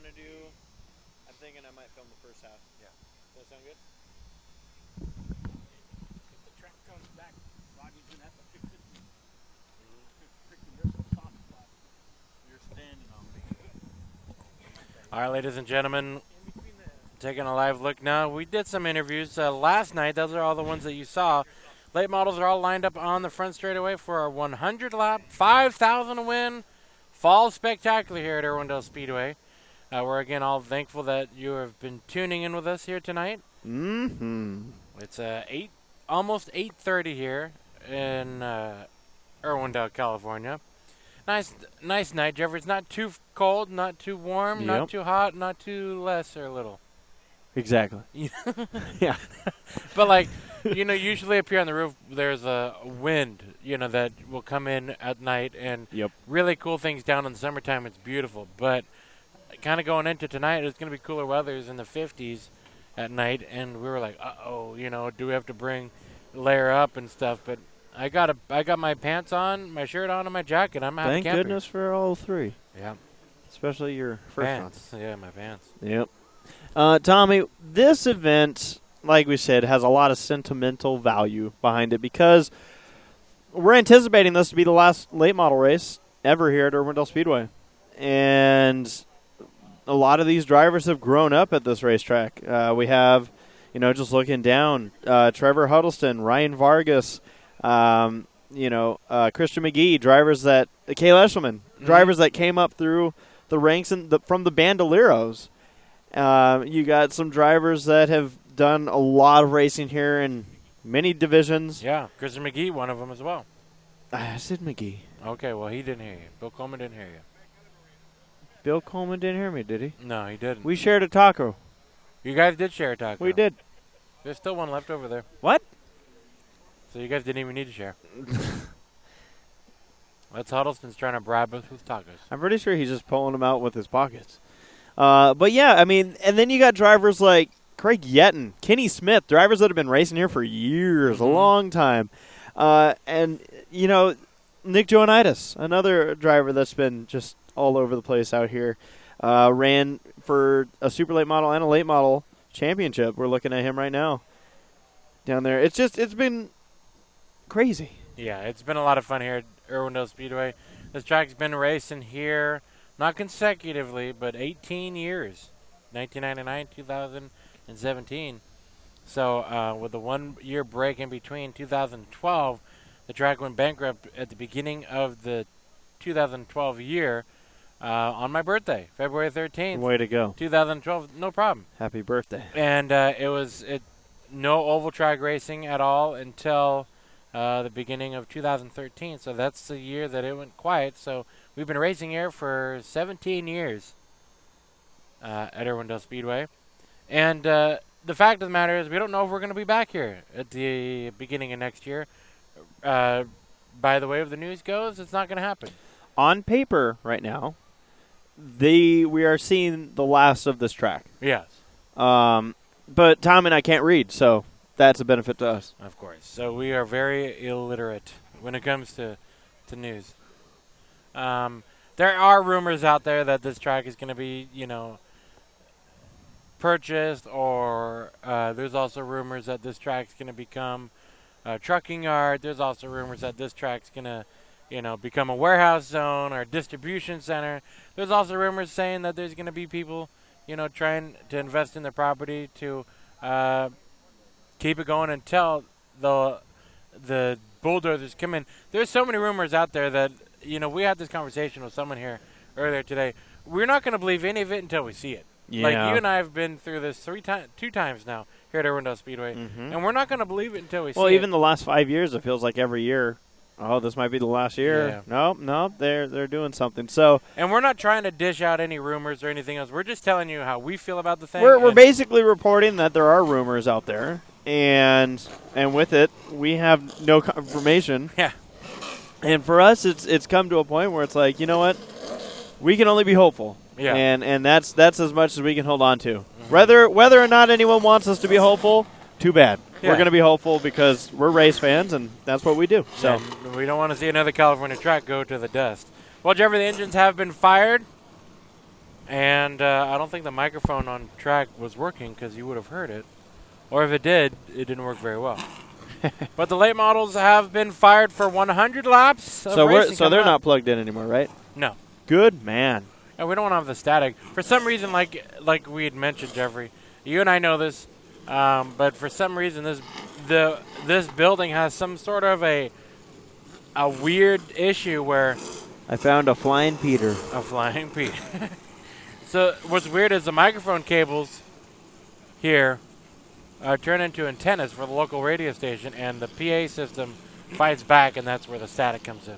want to do, I'm thinking I might film the first half. Yeah. Does that sound good? If the track comes back, Rodney's going to have to fix it. Freaking, there's some soft spots. You're standing on me. All right, ladies and gentlemen, taking a live look now. We did some interviews last night. Those are all the ones that you saw. Late models are all lined up on the front straightaway for our 100 lap, 5,000 to win fall spectacular here at Irwindale Speedway. We're again all thankful that you have been tuning in with us here tonight. Mm-hmm. It's almost 8:30 here in Irwindale, California. Nice night, Jeffrey. It's not too cold, not too warm, not too hot, not too less or little. Exactly. Yeah. But like, usually up here on the roof, there's a wind, that will come in at night and really cool things down in the summertime. It's beautiful. But kind of going into tonight, it's going to be cooler weather. It's in the 50s at night. And we were like, uh-oh, do we have to layer up and stuff? But I got my pants on, my shirt on, and my jacket. I'm happy. Thank goodness for all three. Yeah. Especially your first pants. One. Yeah, my pants. Yep. Tommy, this event, like we said, has a lot of sentimental value behind it because we're anticipating this to be the last late model race ever here at Irwindale Speedway. And a lot of these drivers have grown up at this racetrack. We have, just looking down, Trevor Huddleston, Ryan Vargas, Christian McGee, drivers that, Cale Eshelman, drivers that came up through the ranks from the Bandoleros. You got some drivers that have done a lot of racing here in many divisions. Yeah, Christian McGee, one of them as well. I said McGee. Okay, well, he didn't hear you. Bill Coleman didn't hear you. Bill Coleman didn't hear me, did he? No, he didn't. We shared a taco. You guys did share a taco. We did. There's still one left over there. What? So you guys didn't even need to share. That's Huddleston's trying to bribe us with tacos. I'm pretty sure he's just pulling them out with his pockets. But yeah, I mean, and then you got drivers like Craig Yetton, Kenny Smith, drivers that have been racing here for years, a long time. And, Nick Joanitis, another driver that's been just all over the place out here, ran for a super late model and a late model championship. We're looking at him right now down there. It's been crazy. Yeah, it's been a lot of fun here at Irwindale Speedway. This track's been racing here, not consecutively, but 18 years, 1999, 2017. So with a 1 year break in between 2012, the track went bankrupt at the beginning of the 2012 year on my birthday, February 13th. Way to go. 2012, no problem. Happy birthday. And it was no oval track racing at all until the beginning of 2013. So that's the year that it went quiet. So we've been racing here for 17 years at Irwindale Speedway. And the fact of the matter is we don't know if we're going to be back here at the beginning of next year. By the way of the news goes, it's not going to happen. On paper right now, we are seeing the last of this track. Yes. But Tom and I can't read, so that's a benefit to us. Of course. So we are very illiterate when it comes to news. There are rumors out there that this track is going to be, purchased, or there's also rumors that this track's going to become a trucking yard. There's also rumors that this track's going to, become a warehouse zone or a distribution center. There's also rumors saying that there's going to be people, trying to invest in the property to keep it going until the bulldozers come in. There's so many rumors out there that, we had this conversation with someone here earlier today. We're not going to believe any of it until we see it. Yeah. Like, you and I have been through this two times now here at Irwindale Speedway, and we're not going to believe it until we see it. Well, even the last 5 years, it feels like every year, this might be the last year. Yeah. No, they're doing something. So, and we're not trying to dish out any rumors or anything else. We're just telling you how we feel about the thing. We're basically reporting that there are rumors out there, and with it, we have no confirmation. Yeah. And for us, it's come to a point where it's like, you know what? We can only be hopeful. Yeah. And that's as much as we can hold on to. Whether or not anyone wants us to be hopeful, too bad. Yeah. We're going to be hopeful because we're race fans, and that's what we do. So and we don't want to see another California track go to the dust. Well, Jeffrey, the engines have been fired, And I don't think the microphone on track was working because you would have heard it. Or if it did, it didn't work very well. But the late models have been fired for 100 laps of racing So they're coming up. not plugged in anymore, right? No. Good man. And we don't want to have the static. For some reason, like we had mentioned, Jeffrey, you and I know this, but for some reason this building has some sort of a weird issue where I found a flying Peter. a flying Pete. So what's weird is the microphone cables here turn into antennas for the local radio station, and the PA system fights back, and that's where the static comes in.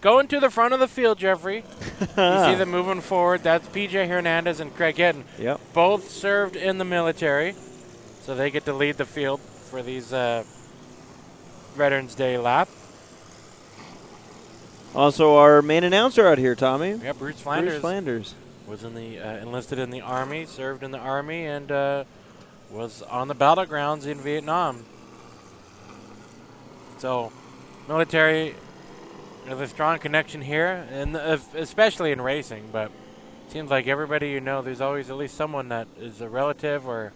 Going to the front of the field, Jeffrey. You see them moving forward. That's PJ Hernandez and Craig Hedden. Yep. Both served in the military, so they get to lead the field for these Veterans Day lap. Also, our main announcer out here, Tommy. Yeah, Bruce Flanders. Bruce Flanders. Was in the enlisted in the Army, served in the Army, and was on the battlegrounds in Vietnam. So, military, there's a strong connection here, and especially in racing. But it seems like everybody you know, there's always at least someone that is a relative or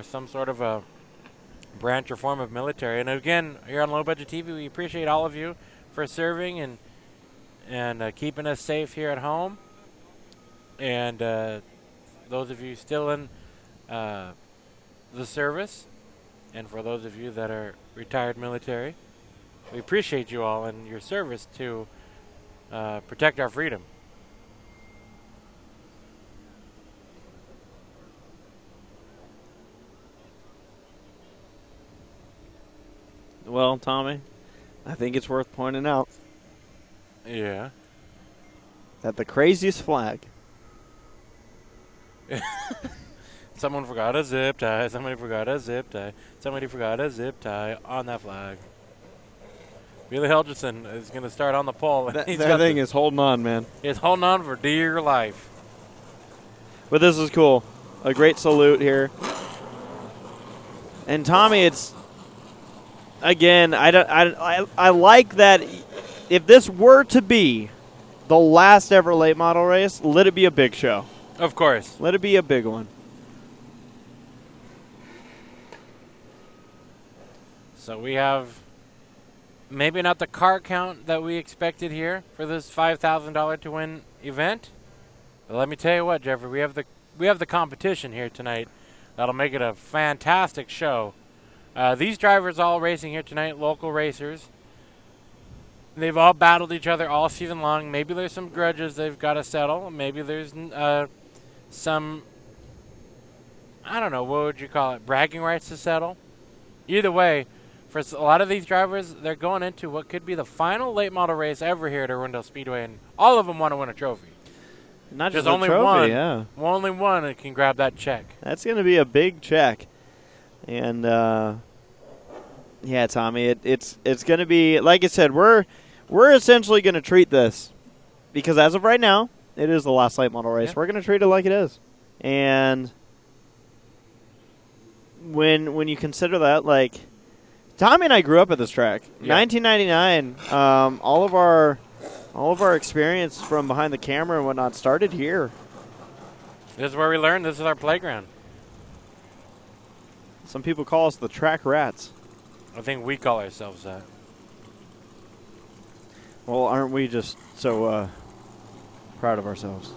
some sort of a branch or form of military. And again, here on Low Budget TV, we appreciate all of you for serving and keeping us safe here at home. And those of you still in the service, and for those of you that are retired military, we appreciate you all and your service to protect our freedom. Well, Tommy, I think it's worth pointing out Yeah. that the craziest flag. Someone forgot a zip tie. Somebody forgot a zip tie. Somebody forgot a zip tie on that flag. Billy Helgeson is going to start on the pole. That thing is holding on, man. He's holding on for dear life. But this is cool. A great salute here. And Tommy, it's again. I like that. If this were to be the last ever late model race, let it be a big show. Of course. Let it be a big one. So we have maybe not the car count that we expected here for this $5,000 to win event. But let me tell you what, Jeffrey, we have the competition here tonight. That'll make it a fantastic show. These drivers all racing here tonight, local racers. They've all battled each other all season long. Maybe there's some grudges they've got to settle. Maybe there's some, I don't know, what would you call it, bragging rights to settle? Either way, for a lot of these drivers, they're going into what could be the final late model race ever here at Irwindale Speedway, and all of them want to win a trophy. Not just There's a only trophy, one. yeah. Only one that can grab that check. That's going to be a big check. And, yeah, Tommy, it's going to be, like I said, we're essentially going to treat this, because as of right now, it is the last late model race. Yeah. We're going to treat it like it is. And when you consider that, like, Tommy and I grew up at this track. Yeah. 1999, all of our experience from behind the camera and whatnot started here. This is where we learn. This is our playground. Some people call us the track rats. I think we call ourselves that. Well, aren't we just so proud of ourselves?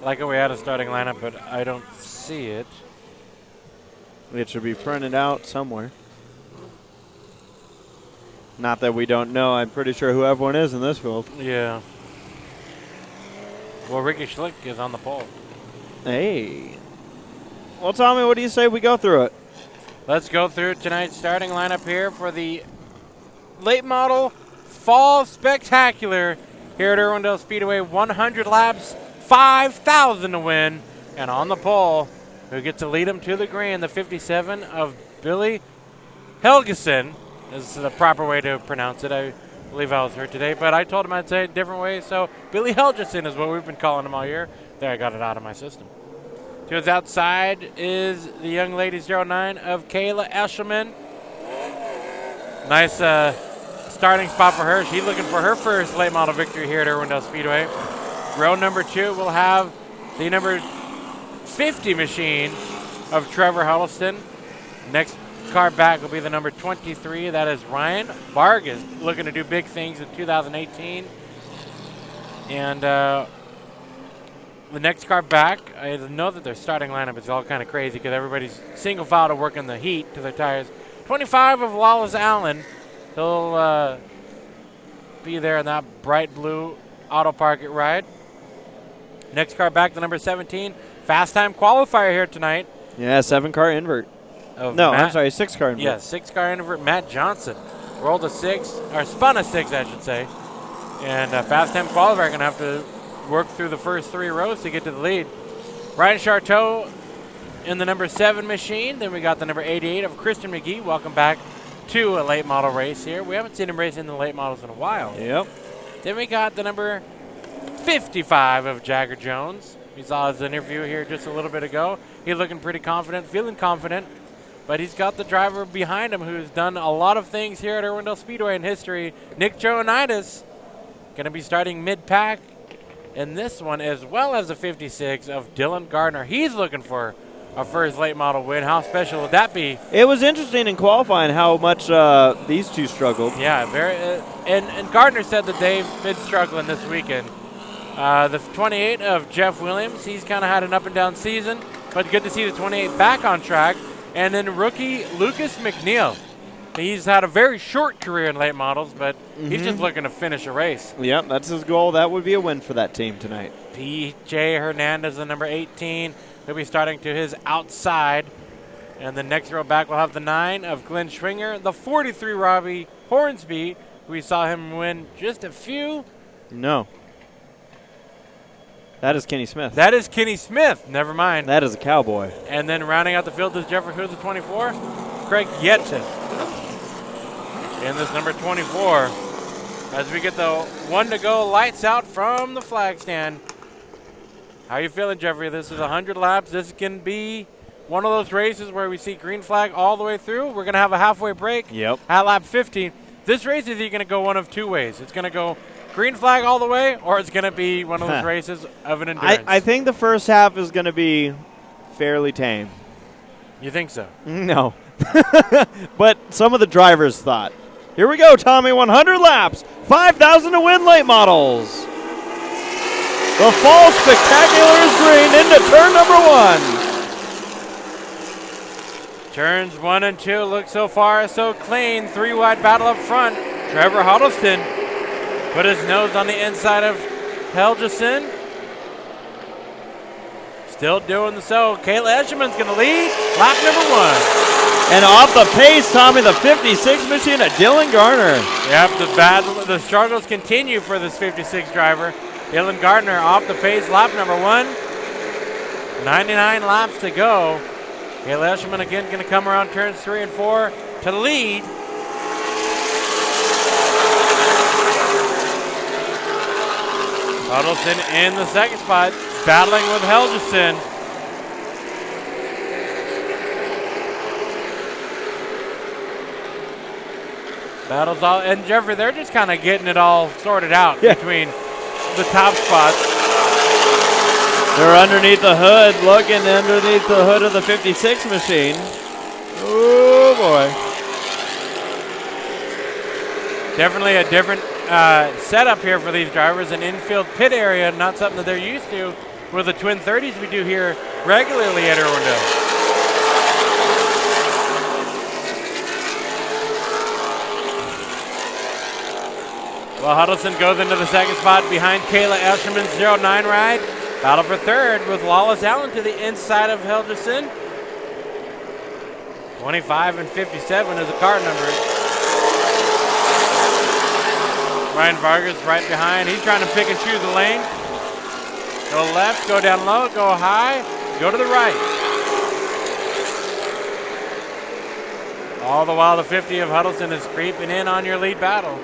Like we had a starting lineup, but I don't see it. It should be printed out somewhere. Not that we don't know. I'm pretty sure who everyone is in this field. Yeah. Well, Ricky Schlick is on the pole. Hey. Well, Tommy, what do you say we go through it? Let's go through tonight's starting lineup here for the late model fall spectacular here at Irwindale Speedway. 100 laps, 5,000 to win. And on the pole, who gets to lead him to the green, the 57 of Billy Helgeson. This is the proper way to pronounce it. I believe I was heard today, but I told him I'd say it a different way. So Billy Helgeson is what we've been calling him all year. There, I got it out of my system. To his outside is the young lady 09 of Kayla Eshelman. Nice starting spot for her. She's looking for her first late model victory here at Irwindale Speedway. Row number 2 will have the number 50 machine of Trevor Huddleston. Next car back will be the number 23. That is Ryan Vargas, looking to do big things in 2018. And the next car back, I know that their starting lineup is all kind of crazy because everybody's single file to work in the heat to their tires. 25 of Lawless Allen. He'll be there in that bright blue Auto Park-It ride. Next car back, the number 17. Fast time qualifier here tonight. Yeah, 7-car invert. No, I'm sorry, 6-car invert. Yeah, 6-car invert. Matt Johnson rolled a 6, or spun a 6, I should say. And fast time qualifier going to have to work through the first 3 rows to get to the lead. Ryan Charteau in the number 7 machine. Then we got the number 88 of Christian McGee. Welcome back to a late model race here. We haven't seen him race in the late models in a while. Yep. Then we got the number 55 of Jagger Jones. We saw his interview here just a little bit ago. He's looking pretty confident, feeling confident. But he's got the driver behind him who's done a lot of things here at Irwindale Speedway in history. Nick Joanitis going to be starting mid-pack in this one, as well as the 56 of Dylan Gardner. He's looking for a first late model win. How special would that be? It was interesting in qualifying how much these two struggled. Yeah, very. And Gardner said that they've been struggling this weekend. The 28 of Jeff Williams, he's kind of had an up-and-down season, but good to see the 28 back on track. And then rookie Lucas McNeil. He's had a very short career in late models, but he's just looking to finish a race. Yep, that's his goal. That would be a win for that team tonight. P.J. Hernandez, the number 18. He'll be starting to his outside. And the next row back will have the 9 of Glenn Schwinger. The 43, Robbie Hornsby. We saw him win just a few. No. That is Kenny Smith. That is Kenny Smith. Never mind. That is a cowboy. And then rounding out the field is Jeffrey Hood, the 24. Craig Yetson in this number 24. As we get the 1 to go, lights out from the flag stand. How are you feeling, Jeffrey? This is 100 laps. This can be one of those races where we see green flag all the way through. We're going to have a halfway break at lap 15. This race is going to go one of 2 ways. It's going to go green flag all the way, or it's going to be one of those races of an endurance. I think the first half is going to be fairly tame. You think so? No. But some of the drivers thought. Here we go, Tommy, 100 laps, 5,000 to win late models. The fall spectacular is green into turn number 1. Turns 1 and 2 look so far so clean. 3 wide battle up front. Trevor Huddleston put his nose on the inside of Helgeson. Still doing so. Kayla Eshelman's going to lead lap number 1. And off the pace, Tommy, the 56 machine of Dylan Garner. Yep, the struggles continue for this 56 driver. Dylan Gardner off the pace, lap number 1. 99 laps to go. Kayla Eshelman again going to come around turns 3 and 4 to lead. Huddleston in the second spot, battling with Helgeson. Battles all, and Jeffrey, they're just kind of getting it all sorted out between the top spots. They're underneath the hood, looking underneath the hood of the 56 machine. Oh, boy. Definitely a different setup here for these drivers. An infield pit area, not something that they're used to with the twin 30s we do here regularly at Irwindale. Well, Huddleston goes into the second spot behind Kayla Eshelman's 09 ride. Battle for third with Lawless Allen to the inside of Helgeson. 25 and 57 is the car number. Ryan Vargas right behind. He's trying to pick and choose the lane. Go left, go down low, go high, go to the right. All the while the 50 of Huddleston is creeping in on your lead battle.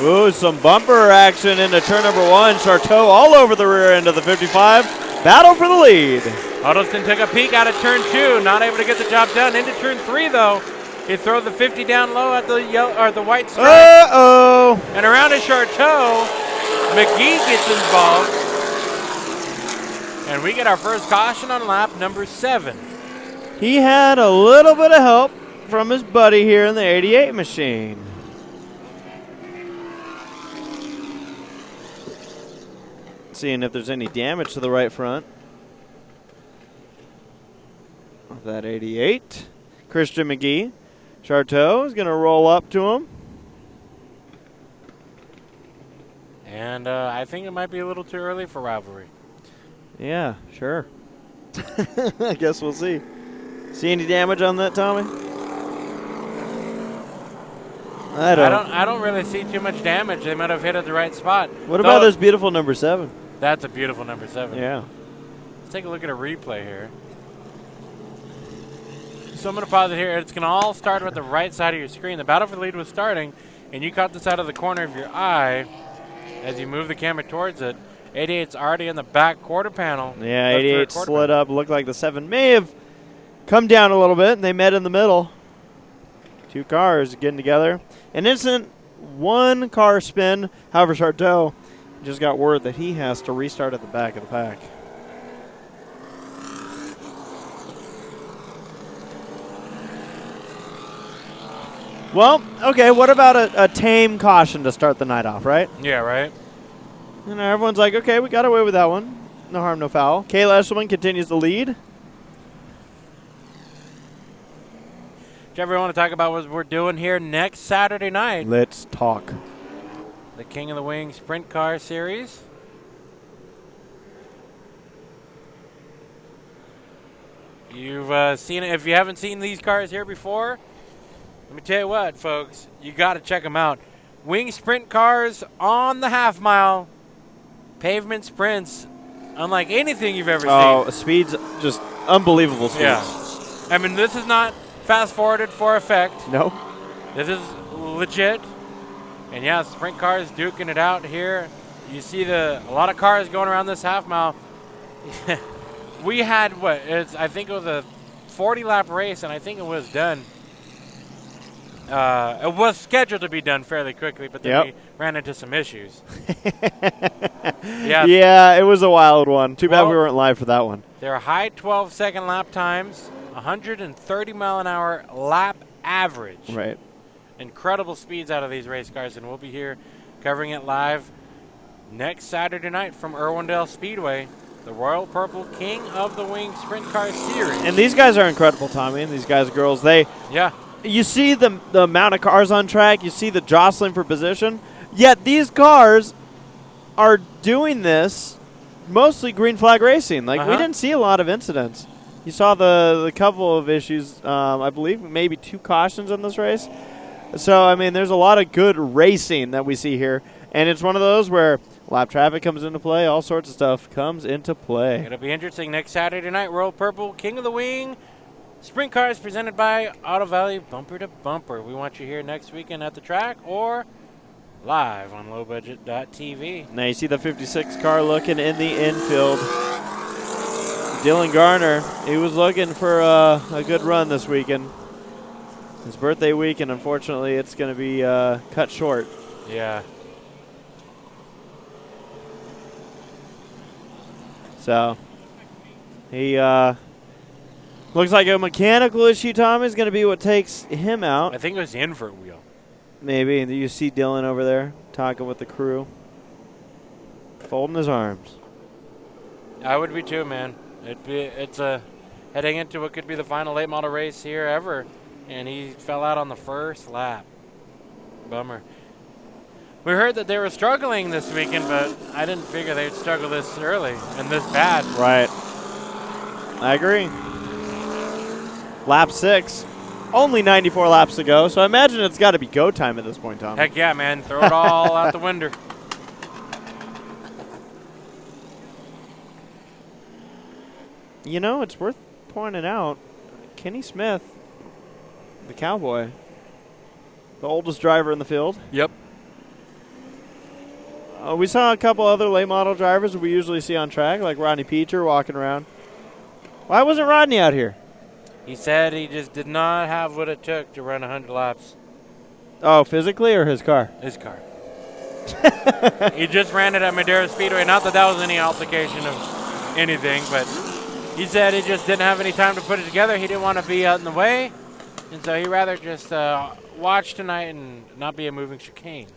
Ooh, some bumper action into turn number 1. Charteau all over the rear end of the 55. Battle for the lead. Huddleston took a peek out of turn 2, not able to get the job done. Into turn 3, though. He throws the 50 down low at the the white stripe. Uh-oh. And around a Charteau, McGee gets involved. And we get our first caution on lap number 7. He had a little bit of help from his buddy here in the 88 machine. Seeing if there's any damage to the right front of that 88. Christian McGee. Charteau is going to roll up to him. And I think it might be a little too early for rivalry. Yeah, sure. I guess we'll see. See any damage on that, Tommy? I don't really see too much damage. They might have hit at the right spot. What about this beautiful number 7? That's a beautiful number 7. Yeah. Let's take a look at a replay here. So I'm going to pause it here. It's going to all start with the right side of your screen. The battle for the lead was starting, and you caught this out of the corner of your eye as you move the camera towards it. 88's already in the back quarter panel. Yeah, 88 slid up. Looked like the 7 may have come down a little bit, and they met in the middle. Two cars getting together. An instant one-car spin. However, Charteau just got word that he has to restart at the back of the pack. Well, okay, what about a tame caution to start the night off, right? Yeah, right. And everyone's like, okay, we got away with that one. No harm, no foul. Kayla Eshelman continues the lead. Jeff, we want to talk about what we're doing here next Saturday night. Let's talk. The King of the Wing Sprint Car Series. You've seen it. If you haven't seen these cars here before, let me tell you what, folks. You got to check them out. Wing Sprint cars on the half mile. Pavement sprints. Unlike anything you've ever seen. Oh, speeds, just unbelievable speeds. Yeah. I mean, this is not fast-forwarded for effect. No. This is legit. And, yeah, sprint cars duking it out here. You see a lot of cars going around this half mile. We had, I think it was a 40-lap race, and I think it was done. It was scheduled to be done fairly quickly, but then we ran into some issues. Yeah, it was a wild one. Too bad we weren't live for that one. There are high 12-second lap times, 130-mile-an-hour lap average. Right. Incredible speeds out of these race cars, and we'll be here covering it live next Saturday night from Irwindale Speedway, the Royal Purple King of the Wing Sprint Car Series. And these guys are incredible, Tommy, and these guys and girls. You see the amount of cars on track. You see the jostling for position. Yet these cars are doing this mostly green flag racing. We didn't see a lot of incidents. You saw the couple of issues, I believe, maybe 2 cautions in this race. So, I mean, there's a lot of good racing that we see here. And it's one of those where lap traffic comes into play. All sorts of stuff comes into play. It'll be interesting next Saturday night. Royal Purple King of the Wing Sprint Cars presented by Auto Valley Bumper to Bumper. We want you here next weekend at the track or live on lowbudget.tv. Now you see the 56 car looking in the infield. Dylan Garner, he was looking for a good run this weekend. His birthday week, and unfortunately it's going to be cut short. Yeah. So he looks like a mechanical issue, Tom, is going to be what takes him out. I think it was the invert wheel. Maybe. And you see Dylan over there talking with the crew, folding his arms. I would be too, man. It's heading into what could be the final late model race here ever, and he fell out on the first lap. Bummer. We heard that they were struggling this weekend, but I didn't figure they'd struggle this early and this bad. Right. I agree. Lap 6. Only 94 laps to go, so I imagine it's got to be go time at this point, Tom. Heck yeah, man. Throw it all out the window. You know, it's worth pointing out, Kenny Smith, the cowboy, the oldest driver in the field. Yep. We saw a couple other late model drivers we usually see on track, like Rodney Peacher walking around. Why wasn't Rodney out here? He said he just did not have what it took to run 100 laps. Oh, physically or his car? His car. He just ran it at Irwindale Speedway. Not that that was any altercation of anything, but he said he just didn't have any time to put it together. He didn't want to be out in the way, and so he'd rather just watch tonight and not be a moving chicane.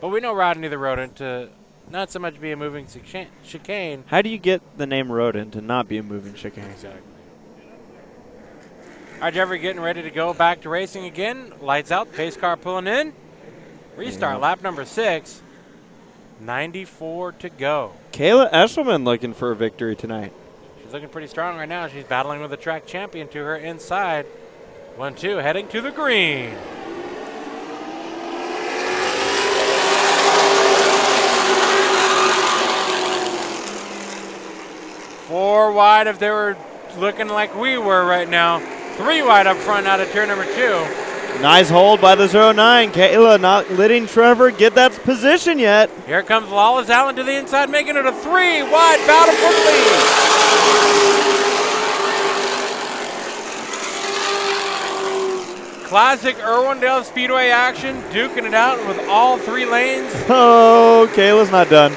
But we know Rodney the Rodent to not so much be a moving chicane. How do you get the name Rodent to not be a moving chicane? Exactly. All right, Jeffrey, getting ready to go back to racing again. Lights out, pace car pulling in. Restart, lap number 6. 94 to go. Kayla Eshelman looking for a victory tonight. She's looking pretty strong right now. She's battling with the track champion to her inside. 1-2, heading to the green. Four wide if they were looking like we were right now. 3 wide up front out of turn number 2. Nice hold by the 09. Kayla not letting Trevor get that position yet. Here comes Lawless Allen to the inside, making it a 3 wide battle for the lead. Classic Irwindale Speedway action, duking it out with all 3 lanes. Oh, Kayla's not done.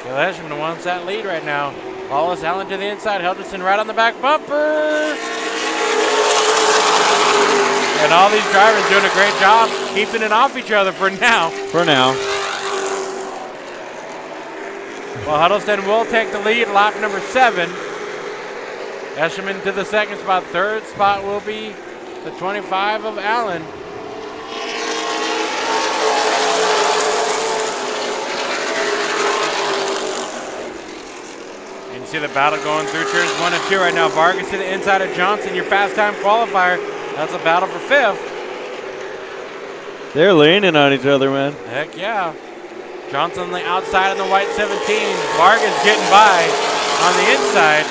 Kayla Eshelman wants that lead right now. Lawless Allen to the inside, Helderson right on the back bumper. And all these drivers doing a great job keeping it off each other for now. For now. Well, Huddleston will take the lead, lap number 7. Eshelman to the second spot. Third spot will be the 25 of Allen. And you see the battle going through turns 1 and 2 right now. Vargas to the inside of Johnson, your fast time qualifier. That's a battle for 5th. They're leaning on each other, man. Heck yeah. Johnson on the outside of the white 17. Vargas getting by on the inside.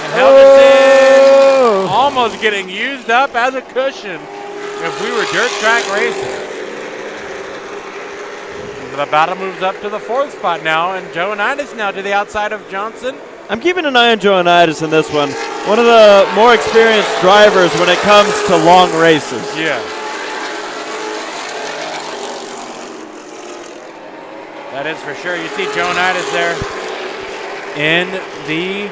And Helderson almost getting used up as a cushion if we were dirt track racing. The battle moves up to the 4th spot now, and Joanitis now to the outside of Johnson. I'm keeping an eye on Joanitis in this one. One of the more experienced drivers when it comes to long races. Yeah. That is for sure. You see Joanitis there in the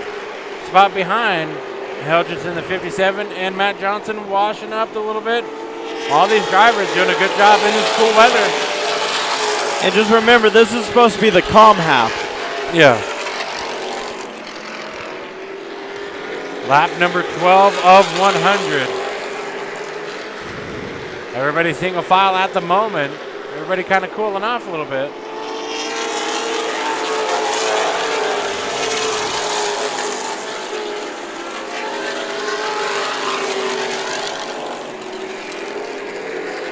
spot behind Helgins in the 57 and Matt Johnson washing up a little bit. All these drivers doing a good job in this cool weather. And just remember, this is supposed to be the calm half. Yeah. Lap number 12 of 100. Everybody single file at the moment. Everybody kind of cooling off a little bit.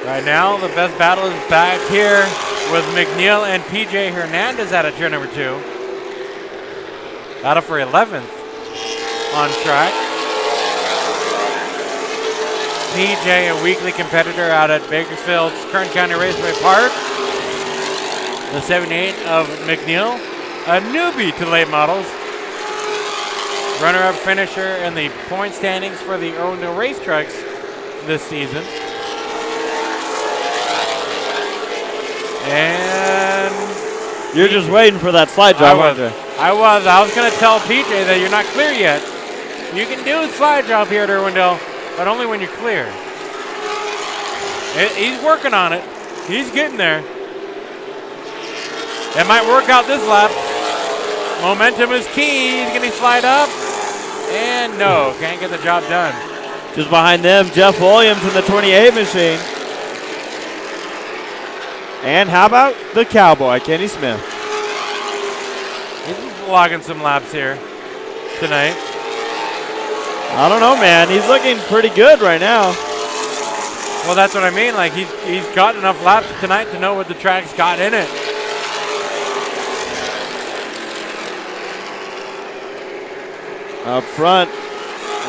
Right now, the best battle is back here with McNeil and PJ Hernandez out of turn number 2. Battle for 11th on track. PJ, a weekly competitor out at Bakersfield's Kern County Raceway Park. The 78 of McNeil, a newbie to late models. Runner-up finisher in the point standings for the Irwindale Race Trucks this season. And you're just waiting for that slide job, aren't you? I was going to tell PJ that you're not clear yet. You can do a slide job here at Irwindale, but only when you're clear. He's working on it. He's getting there. It might work out this lap. Momentum is key. He's going to slide up. And no, can't get the job done. Just behind them, Jeff Williams in the 28 machine. And how about the Cowboy, Kenny Smith? He's logging some laps here tonight. I don't know, man. He's looking pretty good right now. Well, that's what I mean. Like, he's got enough laps tonight to know what the track's got in it. Up front,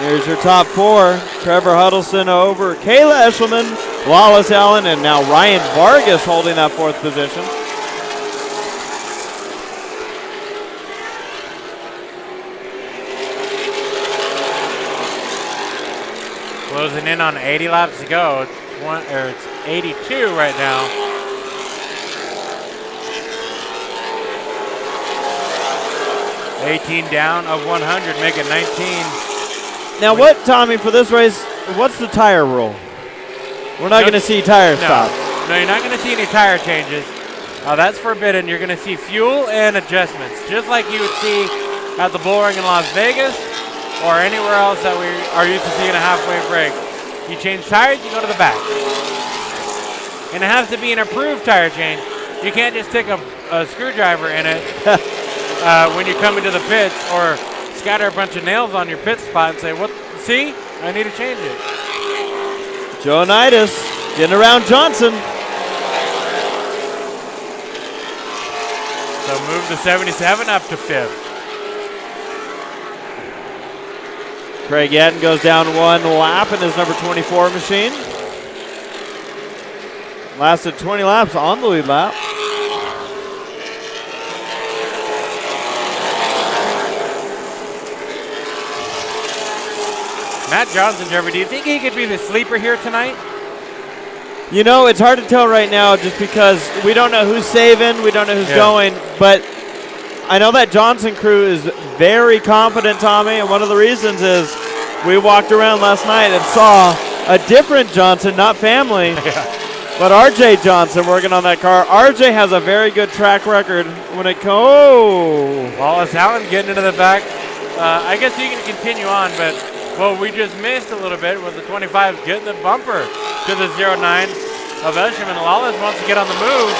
here's your top 4. Trevor Huddleston over Kayla Eshelman, Lawless Allen, and now Ryan Vargas holding that 4th position. Closing in on 80 laps to go. It's 82 right now. $18 down of 100, make it 19. Now, what, Tommy, for this race, what's the tire rule? We're not going to see tire stops. No, you're not going to see any tire changes. That's forbidden. You're going to see fuel and adjustments, just like you would see at the Bull Ring in Las Vegas or anywhere else that we are used to seeing a halfway break. You change tires, you go to the back. And it has to be an approved tire change. You can't just stick a screwdriver in it when you come into the pits or scatter a bunch of nails on your pit spot and say, "What? See, I need to change it." Joanitis getting around Johnson. So move the 77 up to 5th. Craig Yadden goes down 1 lap in his number 24 machine. Lasted 20 laps on the lead lap. Matt Johnson, Trevor, do you think he could be the sleeper here tonight? You know, it's hard to tell right now just because we don't know who's saving, we don't know who's going, but I know that Johnson crew is very confident, Tommy, and one of the reasons is we walked around last night and saw a different Johnson, not family, but RJ Johnson working on that car. RJ has a very good track record when it comes. Oh. Wallace Allen getting into the back. I guess you can continue on, but what we just missed a little bit was the 25 getting the bumper to the 09 of Eshelman. Lawless wants to get on the move,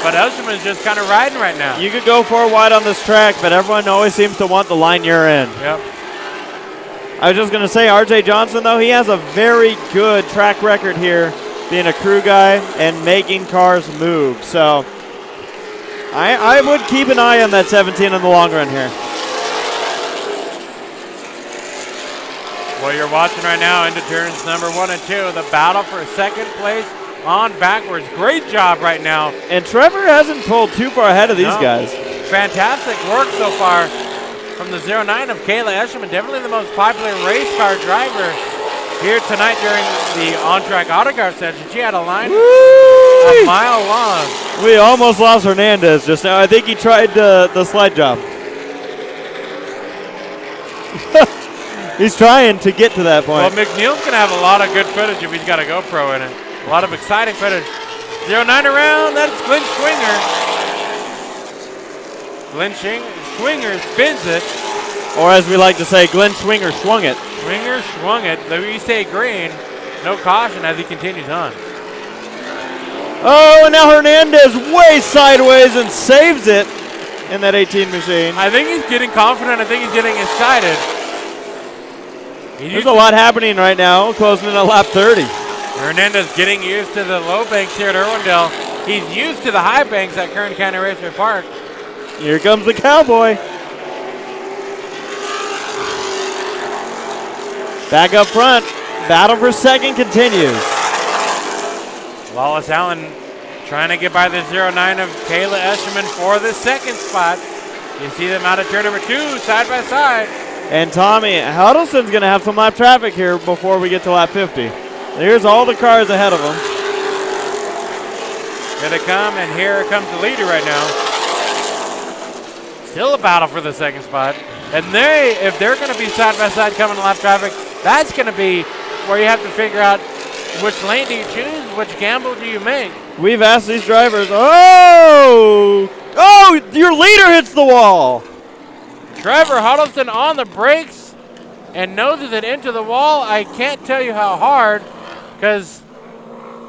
but Eshelman is just kind of riding right now. You could go 4 wide on this track, but everyone always seems to want the line you're in. Yep. I was just going to say, RJ Johnson, though, he has a very good track record here, being a crew guy and making cars move. So I would keep an eye on that 17 in the long run here. Well, you're watching right now into turns number 1 and 2, the battle for second place on backwards. Great job right now. And Trevor hasn't pulled too far ahead of these guys. Fantastic work so far from the 09 of Kayla Eshelman. Definitely the most popular race car driver here tonight during the on-track autograph session. She had a line a mile long. We almost lost Hernandez just now. I think he tried the slide job. He's trying to get to that point. Well, McNeil's going to have a lot of good footage if he's got a GoPro in it. A lot of exciting footage. 09 around, that's Glenn Schwinger. Glenn Schwinger spins it. Or as we like to say, Glenn Schwinger swung it. Schwinger swung it. We stay green. No caution as he continues on. Oh, and now Hernandez way sideways and saves it in that 18 machine. I think he's getting confident. I think he's getting excited. There's a lot happening right now, closing in at lap 30. Hernandez getting used to the low banks here at Irwindale. He's used to the high banks at Kern County Raceway Park. Here comes the Cowboy. Back up front. Battle for second continues. Wallace Allen trying to get by the 09 of Kayla Eshelman for the second spot. You see them out of turn number 2, side by side. And Tommy, Huddleston's going to have some lap traffic here before we get to lap 50. Here's all the cars ahead of him. Here they come, and here comes the leader right now. Still a battle for the second spot. And if they're going to be side by side coming to lap traffic, that's going to be where you have to figure out which lane do you choose, which gamble do you make. We've asked these drivers, oh, your leader hits the wall. Trevor Huddleston on the brakes and noses it into the wall. I can't tell you how hard because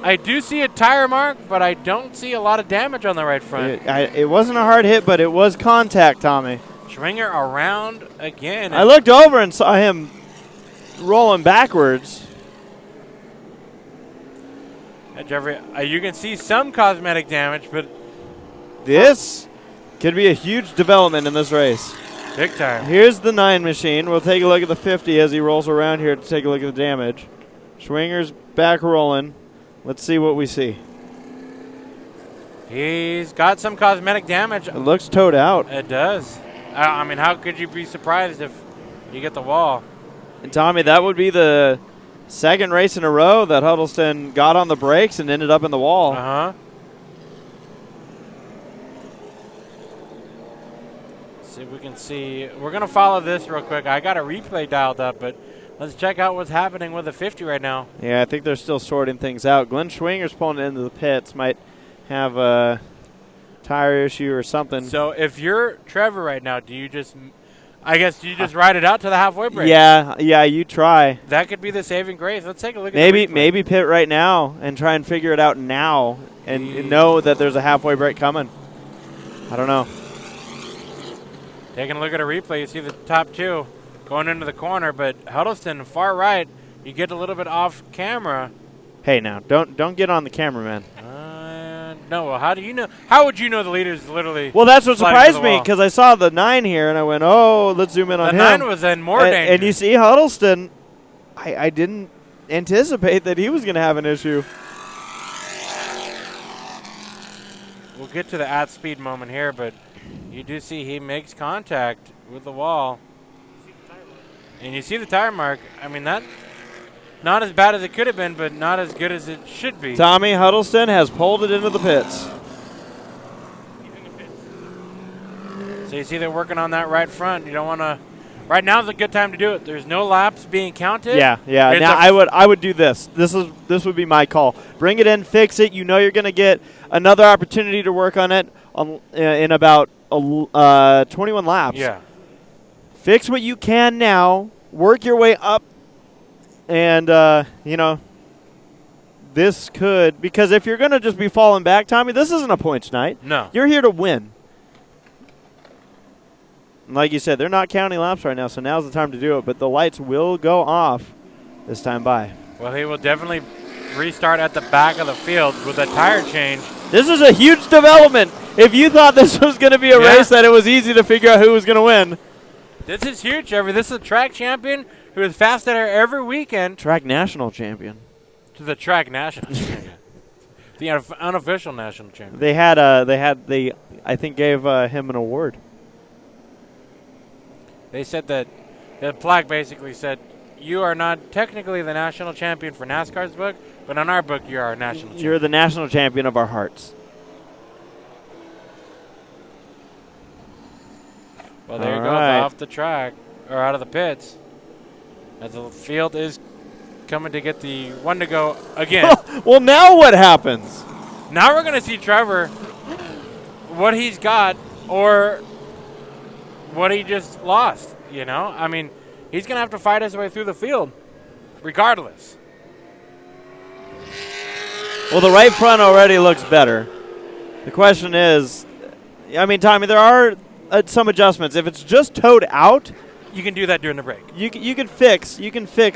I do see a tire mark, but I don't see a lot of damage on the right front. It wasn't a hard hit, but it was contact, Tommy. Schwinger around again. I looked over and saw him rolling backwards. Jeffrey, you can see some cosmetic damage, but this could be a huge development in this race. Big time. Here's the 9 machine. We'll take a look at the 50 as he rolls around here to take a look at the damage. Schwinger's back rolling. Let's see what we see. He's got some cosmetic damage. It looks towed out. It does. I mean, how could you be surprised if you get the wall? And Tommy, that would be the Second race in a row that Huddleston got on the brakes and ended up in the wall. Uh-huh. See if we can see. We're going to follow this real quick. I got a replay dialed up, but let's check out what's happening with the 50 right now. Yeah, I think they're still sorting things out. Glenn Schwinger's pulling into the pits. Might have a tire issue or something. So if you're Trevor right now, do you just ride it out to the halfway break? Yeah, you try. That could be the saving grace. Let's take a look at Maybe pit right now and try and figure it out now and know that there's a halfway break coming. I don't know. Taking a look at a replay, you see the top two going into the corner, but Huddleston far right, you get a little bit off camera. Hey, now don't get on the camera, man. No, well, how do you know? How would you know the leader's literally? Well, that's what surprised me because I saw the 9 here and I went, oh, let's zoom in on him. The 9 was in more danger. And you see Huddleston, I didn't anticipate that he was going to have an issue. We'll get to the at speed moment here, but you do see he makes contact with the wall. And you see the tire mark. I mean, that not as bad as it could have been, but not as good as it should be. Tommy Huddleston has pulled it into the pits. So you see they're working on that right front. You don't want to. Right now is a good time to do it. There's no laps being counted. Yeah. Now I would do this. This would be my call. Bring it in, fix it. You know you're going to get another opportunity to work on it in about 21 laps. Yeah. Fix what you can now. Work your way up. And, this could, because if you're going to just be falling back, Tommy, this isn't a points night. No. You're here to win. And like you said, they're not counting laps right now, so now's the time to do it. But the lights will go off this time by. Well, he will definitely restart at the back of the field with a tire change. This is a huge development. If you thought this was going to be a race that it was easy to figure out who was going to win. This is huge, Trevor. This is a track champion who is fast at her every weekend. Track national champion. To the track national champion. The unofficial national champion. They I think gave him an award. They said that the plaque basically said, you are not technically the national champion for NASCAR's book, but on our book, you are a national champion. You're the national champion of our hearts. Well, there he goes off the track, or out of the pits, as the field is coming to get the one to go again. Well, now what happens? Now we're going to see Trevor, what he's got, or what he just lost, you know? I mean, he's going to have to fight his way through the field, regardless. Well, the right front already looks better. The question is, I mean, Tommy, there are some adjustments. If it's just towed out, you can do that during the break. You can fix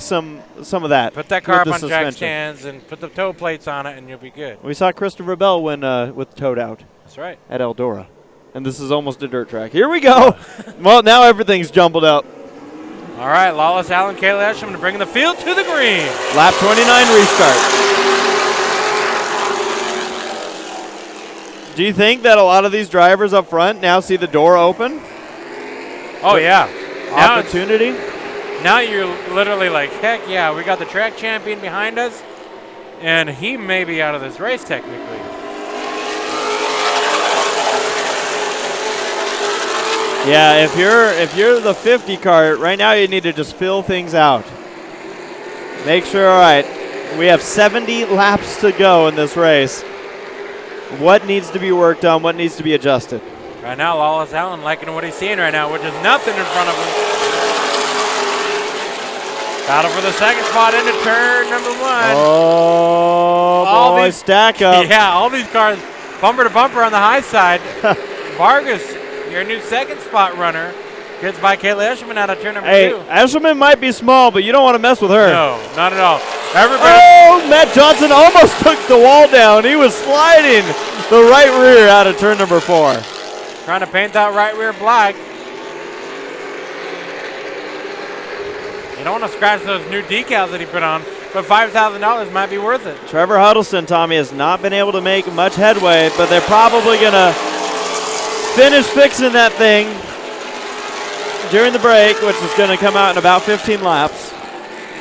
some of that. Put that car up on jack stands and put the toe plates on it, and you'll be good. We saw Christopher Bell win with towed out. That's right. At Eldora. And this is almost a dirt track. Here we go. Well, now everything's jumbled up. All right, Lawless Allen, Kayla Esham bringing the field to the green. Lap 29 restart. Do you think that a lot of these drivers up front now see the door open? Oh, yeah. Opportunity? Now you're literally like, heck yeah, we got the track champion behind us, and he may be out of this race technically. Yeah, if you're the 50 car, right now you need to just fill things out. Make sure, all right, we have 70 laps to go in this race. What needs to be worked on? What needs to be adjusted? Right now, Lawless Allen liking what he's seeing right now, which is nothing in front of him. Battle for the second spot into turn number 1. Oh, boy, stack up. Yeah, all these cars bumper to bumper on the high side. Vargas, your new second spot runner, gets by Kayla Eshelman out of turn number 2. Hey, Eshelman might be small, but you don't want to mess with her. No, not at all. Matt Johnson almost took the wall down. He was sliding the right rear out of turn number 4. Trying to paint that right rear black. You don't want to scratch those new decals that he put on, but $5,000 might be worth it. Trevor Huddleston, Tommy, has not been able to make much headway, but they're probably going to finish fixing that thing during the break, which is going to come out in about 15 laps.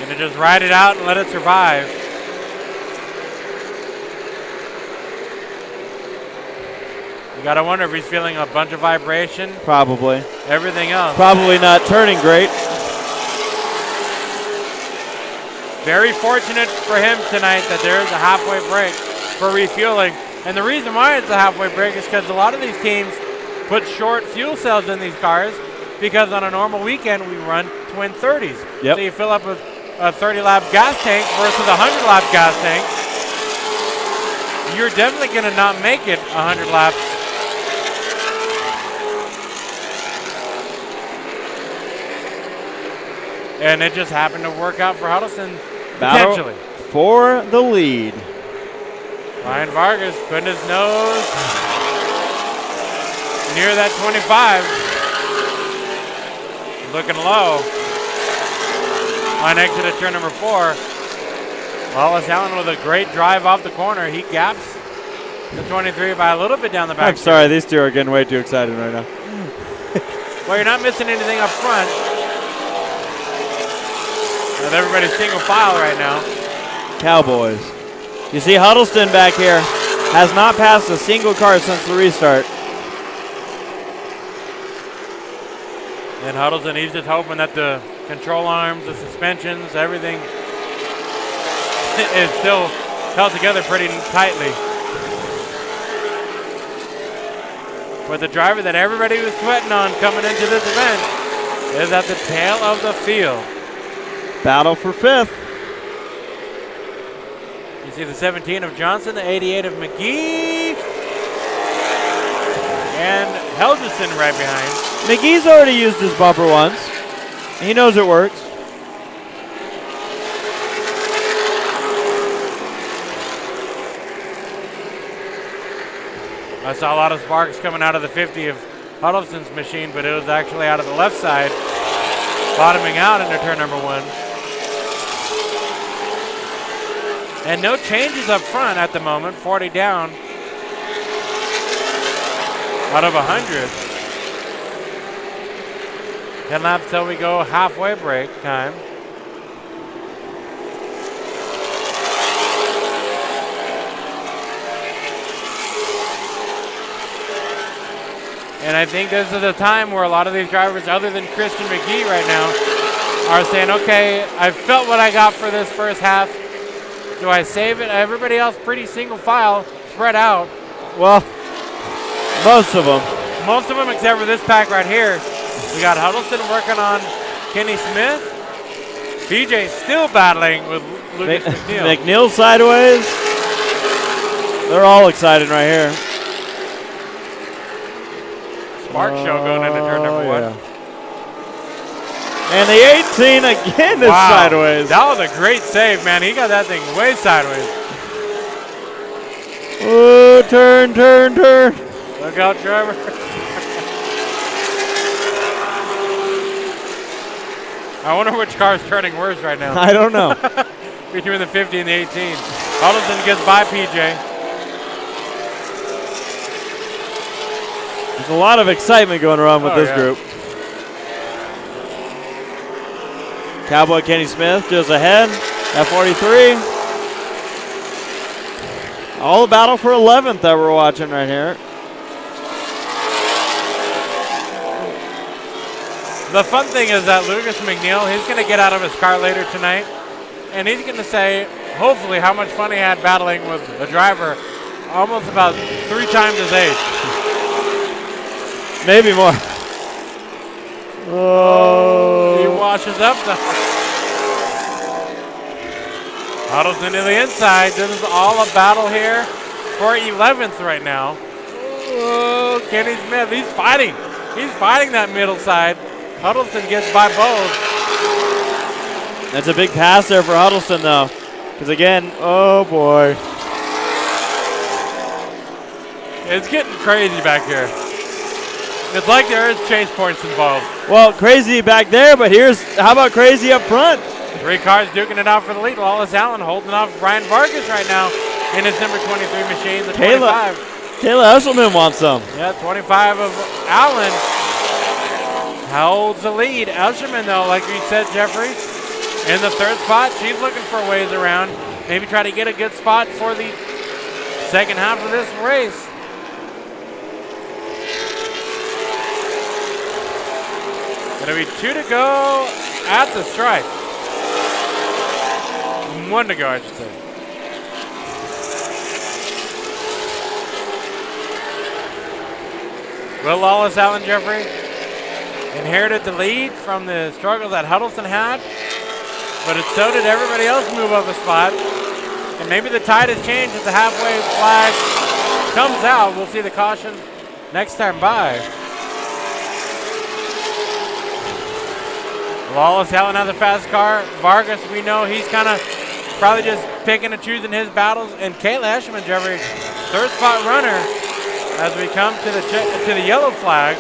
Gonna just ride it out and let it survive. You gotta wonder if he's feeling a bunch of vibration. Probably. Everything else. Probably not turning great. Very fortunate for him tonight that there is a halfway break for refueling. And the reason why it's a halfway break is because a lot of these teams put short fuel cells in these cars because on a normal weekend we run twin 30s. Yep. So you fill up with a 30-lap gas tank versus a 100-lap gas tank. You're definitely going to not make it 100 laps. And it just happened to work out for Huddleston Battle potentially. for the lead. Ryan Vargas putting his nose near that 25. Looking low on exit at turn number 4. Wallace Allen with a great drive off the corner. He gaps the 23 by a little bit down the back. I'm sorry, these two are getting way too excited right now. Well, you're not missing anything up front. With everybody single file right now. Cowboys. You see Huddleston back here has not passed a single car since the restart. And Huddleston, he's just hoping that the control arms, the suspensions, everything is still held together pretty tightly. But the driver that everybody was sweating on coming into this event is at the tail of the field. Battle for 5th. You see the 17 of Johnson, the 88 of McGee, and Helgeson right behind. McGee's already used his bumper once. He knows it works. I saw a lot of sparks coming out of the 50 of Huddleston's machine, but it was actually out of the left side, bottoming out into turn number 1. And no changes up front at the moment, 40 down out of 100. 10 laps till we go halfway break time. And I think this is a time where a lot of these drivers, other than Christian McGee right now, are saying, okay, I felt what I got for this first half. Do I save it? Everybody else pretty single file, spread out. Well, most of them. Most of them except for this pack right here. We got Huddleston working on Kenny Smith. BJ still battling with Lucas McNeil. McNeil sideways. They're all excited right here. Spark show going into turn number 1. And the 18 again is sideways. That was a great save, man. He got that thing way sideways. Oh, turn. Look out, Trevor. I wonder which car's turning worse right now. I don't know. Between the 50 and the 18. Huddleston gets by PJ. There's a lot of excitement going around with this group. Cowboy Kenny Smith just ahead at 43. All the battle for 11th that we're watching right here. The fun thing is that Lucas McNeil, he's going to get out of his car later tonight, and he's going to say, hopefully, how much fun he had battling with a driver almost about 3 times his age. Maybe more. Oh. He washes up the Huddleston to the inside. This is all a battle here for 11th right now. Oh, Kenny Smith, he's fighting. He's fighting that middle side. Huddleston gets by both. That's a big pass there for Huddleston, though. Because, again, oh, boy. It's getting crazy back here. It's like there is chase points involved. Well, crazy back there, but how about crazy up front? 3 cars duking it out for the lead. Wallace Allen holding off Brian Vargas right now in his number 23 machine, the 25. Kayla Eshelman wants some. Yeah, 25 of Allen holds the lead. Eshelman, though, like you said, Jeffrey, in the third spot. She's looking for ways around. Maybe try to get a good spot for the second half of this race. Gonna be 2 to go at the stripe. 1 to go, I should say. Will Lawless, Allen Jeffrey inherited the lead from the struggles that Huddleston had, but so did everybody else move up a spot. And maybe the tide has changed as the halfway flag comes out. We'll see the caution next time by. Lawless Allen has a fast car. Vargas, we know he's kind of probably just picking and choosing his battles. And Kayla Eschman, Jeffrey, third spot runner as we come to the yellow flag.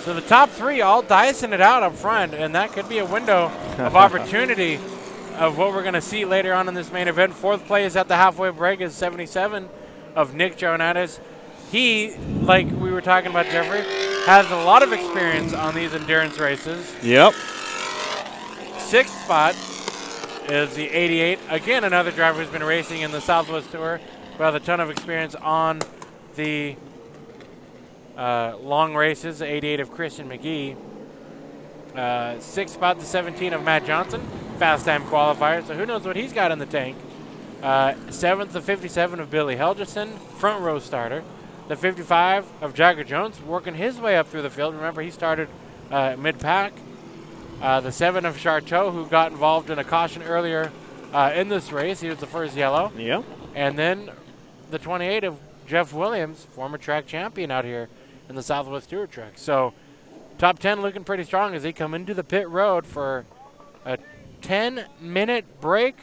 So the top 3 all dicing it out up front, and that could be a window of opportunity of what we're going to see later on in this main event. Fourth place at the halfway break is 77 of Nick Jonatis. He, like we were talking about, Jeffrey, has a lot of experience on these endurance races. Yep. Sixth spot is the 88. Again, another driver who's been racing in the Southwest Tour, who has a ton of experience on the long races. The 88 of Christian McGee. Sixth spot, the 17 of Matt Johnson, fast time qualifier. So who knows what he's got in the tank. Seventh, the 57 of Billy Helgerson, front row starter. The 55 of Jagger Jones, working his way up through the field. Remember, he started mid-pack. The 7 of Charteau, who got involved in a caution earlier in this race. He was the first yellow. Yeah. And then the 28 of Jeff Williams, former track champion out here in the Southwest Tour track. So top 10 looking pretty strong as they come into the pit road for a 10-minute break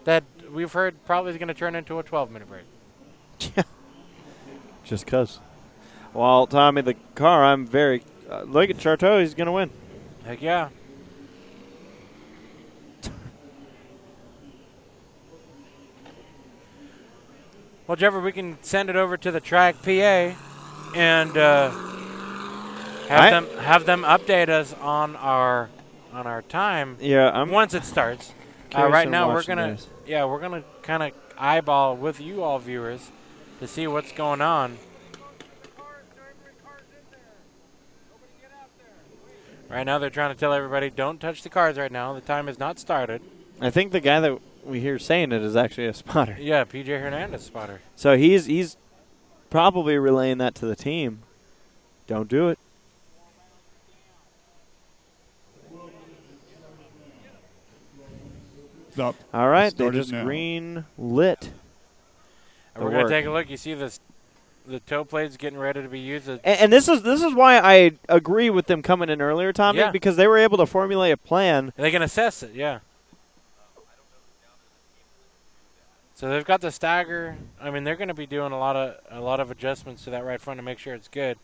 that we've heard probably is going to turn into a 12-minute break. Yeah. Just because. Well, Tommy, the car, I'm very look at Charteau. He's going to win. Heck yeah. Well, Jeffrey, we can send it over to the track PA and have them update us on our time. Yeah, once it starts. Right now, we're gonna kind of eyeball with you all viewers to see what's going on. Right now, they're trying to tell everybody, don't touch the cars right now. The time has not started. I think the guy that we hear saying it is actually a spotter. Yeah, PJ Hernandez spotter. So he's probably relaying that to the team. Don't do it. Stop. All right, they Start it just now. green lit. We're going to take a look. You see the toe plates getting ready to be used. And this is why I agree with them coming in earlier, Tommy, Yeah. because they were able to formulate a plan. They can assess it, yeah. So they've got the stagger. I mean, they're going to be doing a lot of adjustments to that right front to make sure it's good.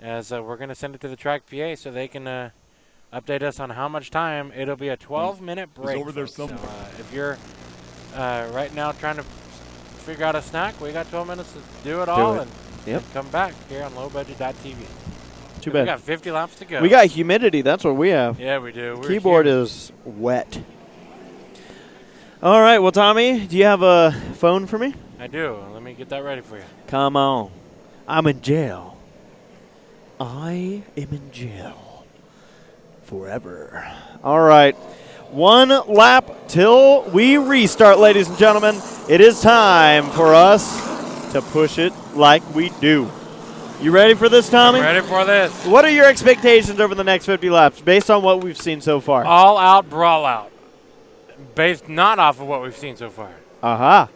As we're going to send it to the track PA so they can update us on how much time. It'll be a 12-minute break. over there folks. somewhere. So, if you're right now trying to figure out a snack, we got 12 minutes to do it all and come back here on lowbudget.tv. Too We bad. got 50 laps to go. We got humidity. That's what we have. Yeah, we do. We're Keyboard humid. is wet. All right. Well, Tommy, do you have a phone for me? I do. Let me get that ready for you. Come on. I'm in jail. I am in jail forever. All right. 1 lap till we restart, ladies and gentlemen. It is time for us to push it like we do. You ready for this, Tommy? I'm ready for this. What are your expectations over the next 50 laps based on what we've seen so far? All out, brawl out. Based not off of what we've seen so far. Aha.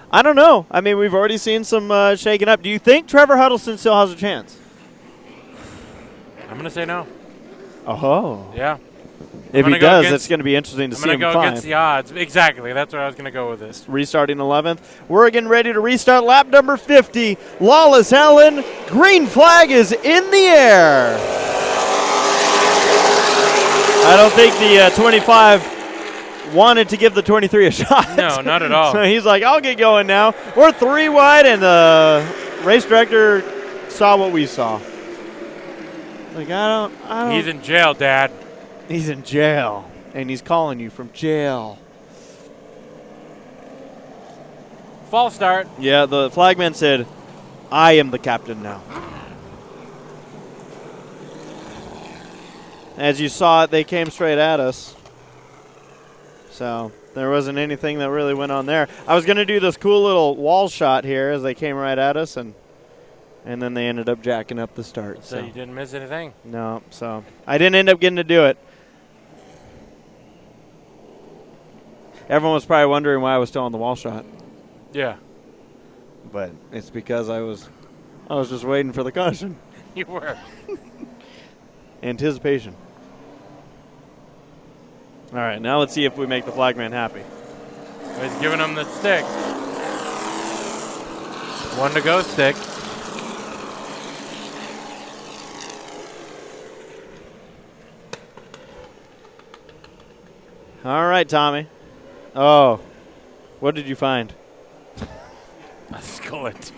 I don't know. I mean, we've already seen some shaking up. Do you think Trevor Huddleston still has a chance? I'm going to say no. Oh. Yeah. If I'm he gonna go does, against- it's going to be interesting to I'm see going him to go climb. against the odds. Exactly. That's where I was going to go with this. Restarting 11th. We're getting ready to restart lap number 50. Lawless Allen. Green flag is in the air. I don't think the 25 wanted to give the 23 a shot. No, not at all. So he's like, I'll get going now. We're 3 wide, and the race director saw what we saw. Like, I don't. He's in jail, Dad. He's in jail, and he's calling you from jail. False start. Yeah, the flagman said, I am the captain now. As you saw it, they came straight at us. So there wasn't anything that really went on there. I was going to do this cool little wall shot here as they came right at us, and then they ended up jacking up the start. So you didn't miss anything? No, so I didn't end up getting to do it. Everyone was probably wondering why I was still on the wall shot. Yeah. But it's because I was just waiting for the caution. You were. Anticipation. All right, now let's see if we make the flagman happy. He's giving him the stick. 1 to go stick. All right, Tommy. Oh, what did you find? A skillet.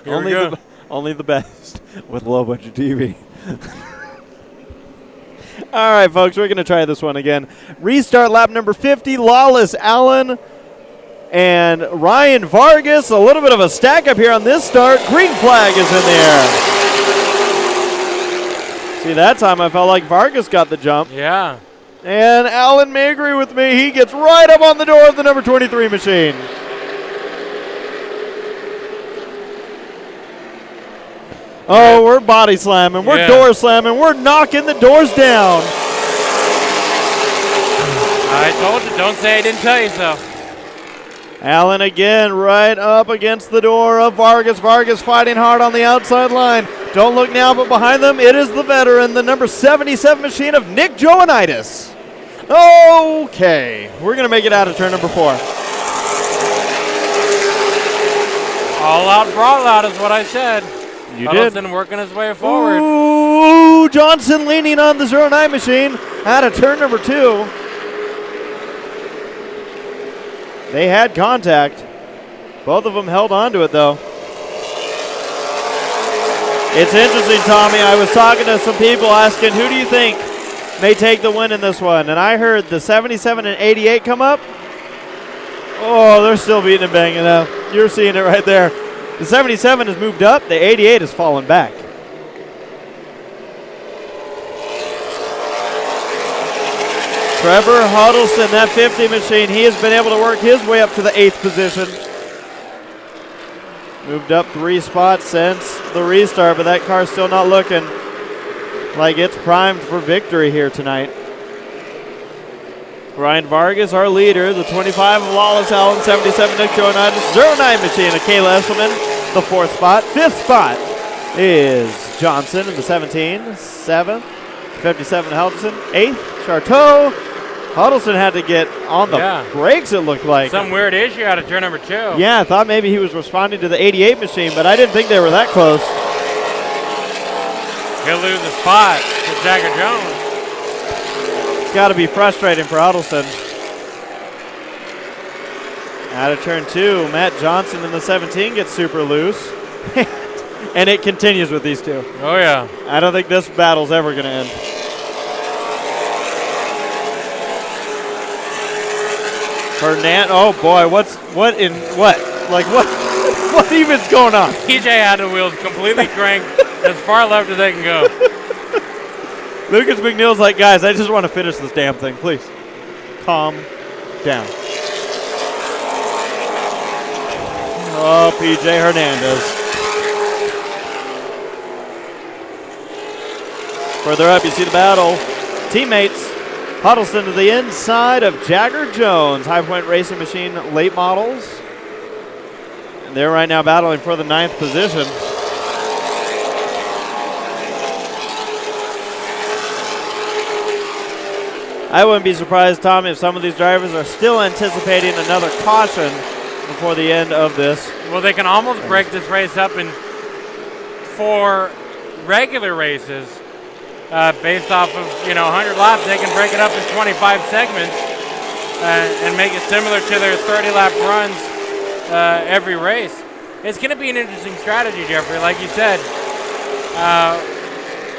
Only the best with low budget TV. All right, folks, we're going to try this one again. Restart lap number 50, Lawless Allen and Ryan Vargas. A little bit of a stack up here on this start. Green flag is in the air. See, that time I felt like Vargas got the jump. Yeah. And Allen may agree with me. He gets right up on the door of the number 23 machine. Oh, we're body slamming. We're door slamming. We're knocking the doors down. I told you, don't say I didn't tell you so. Allen again right up against the door of Vargas. Vargas fighting hard on the outside line. Don't look now, but behind them, it is the veteran, the number 77 machine of Nick Joanitis. Okay, we're going to make it out of turn number 4. All out, brawl out is what I said. You Huddleston did. working his way forward. Ooh, Johnson leaning on the 09 machine out of turn number 2. They had contact. Both of them held on to it, though. It's interesting, Tommy. I was talking to some people asking, who do you think may take the win in this one? And I heard the 77 and 88 come up. Oh, they're still beating and banging up. You're seeing it right there. The 77 has moved up. The 88 has fallen back. Trevor Huddleston, that 50 machine, he has been able to work his way up to the 8th position. Moved up 3 spots since the restart, but that car's still not looking like it's primed for victory here tonight. Ryan Vargas, our leader, the 25 of Lawless Allen, 77 Nick Joanitis, 09 machine of Kayla Esselman, the 4th spot. 5th spot is Johnson in the 17, 7th, 57 Huddleston, 8th, Charteau. Huddleston had to get on the brakes, it looked like. Some weird issue out of turn number 2. Yeah, I thought maybe he was responding to the 88 machine, but I didn't think they were that close. He'll lose a spot to Jagger Jones. It's got to be frustrating for Huddleston. Out of turn 2, Matt Johnson in the 17 gets super loose. And it continues with these two. Oh, yeah. I don't think this battle's ever going to end. Oh boy, what even's going on? PJ had the wheels completely cranked as far left as they can go. Lucas McNeil's like, guys, I just want to finish this damn thing, please. Calm down. Oh, PJ Hernandez. Further up, you see the battle. Teammates. Huddleston to the inside of Jagger Jones. High Point Racing Machine late models. And they're right now battling for the 9th position. I wouldn't be surprised, Tom, if some of these drivers are still anticipating another caution before the end of this. Well, they can almost break this race up in 4 regular races. Based off of 100 laps, they can break it up in 25 segments and make it similar to their 30-lap runs every race. it's going to be an interesting strategy, Jeffrey. Like you said,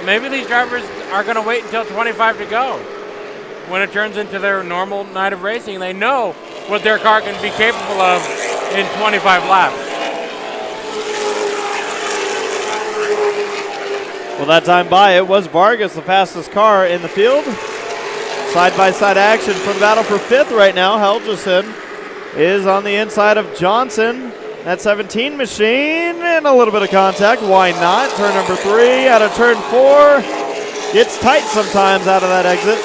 maybe these drivers are going to wait until 25 to go. When it turns into their normal night of racing, they know what their car can be capable of in 25 laps. Well, that time by, it was Vargas, the fastest car in the field. Side-by-side action for the battle for fifth right now. Helgeson is on the inside of Johnson. That 17 machine and a little bit of contact. Why not? Turn number 3 out of turn 4. Gets tight sometimes out of that exit,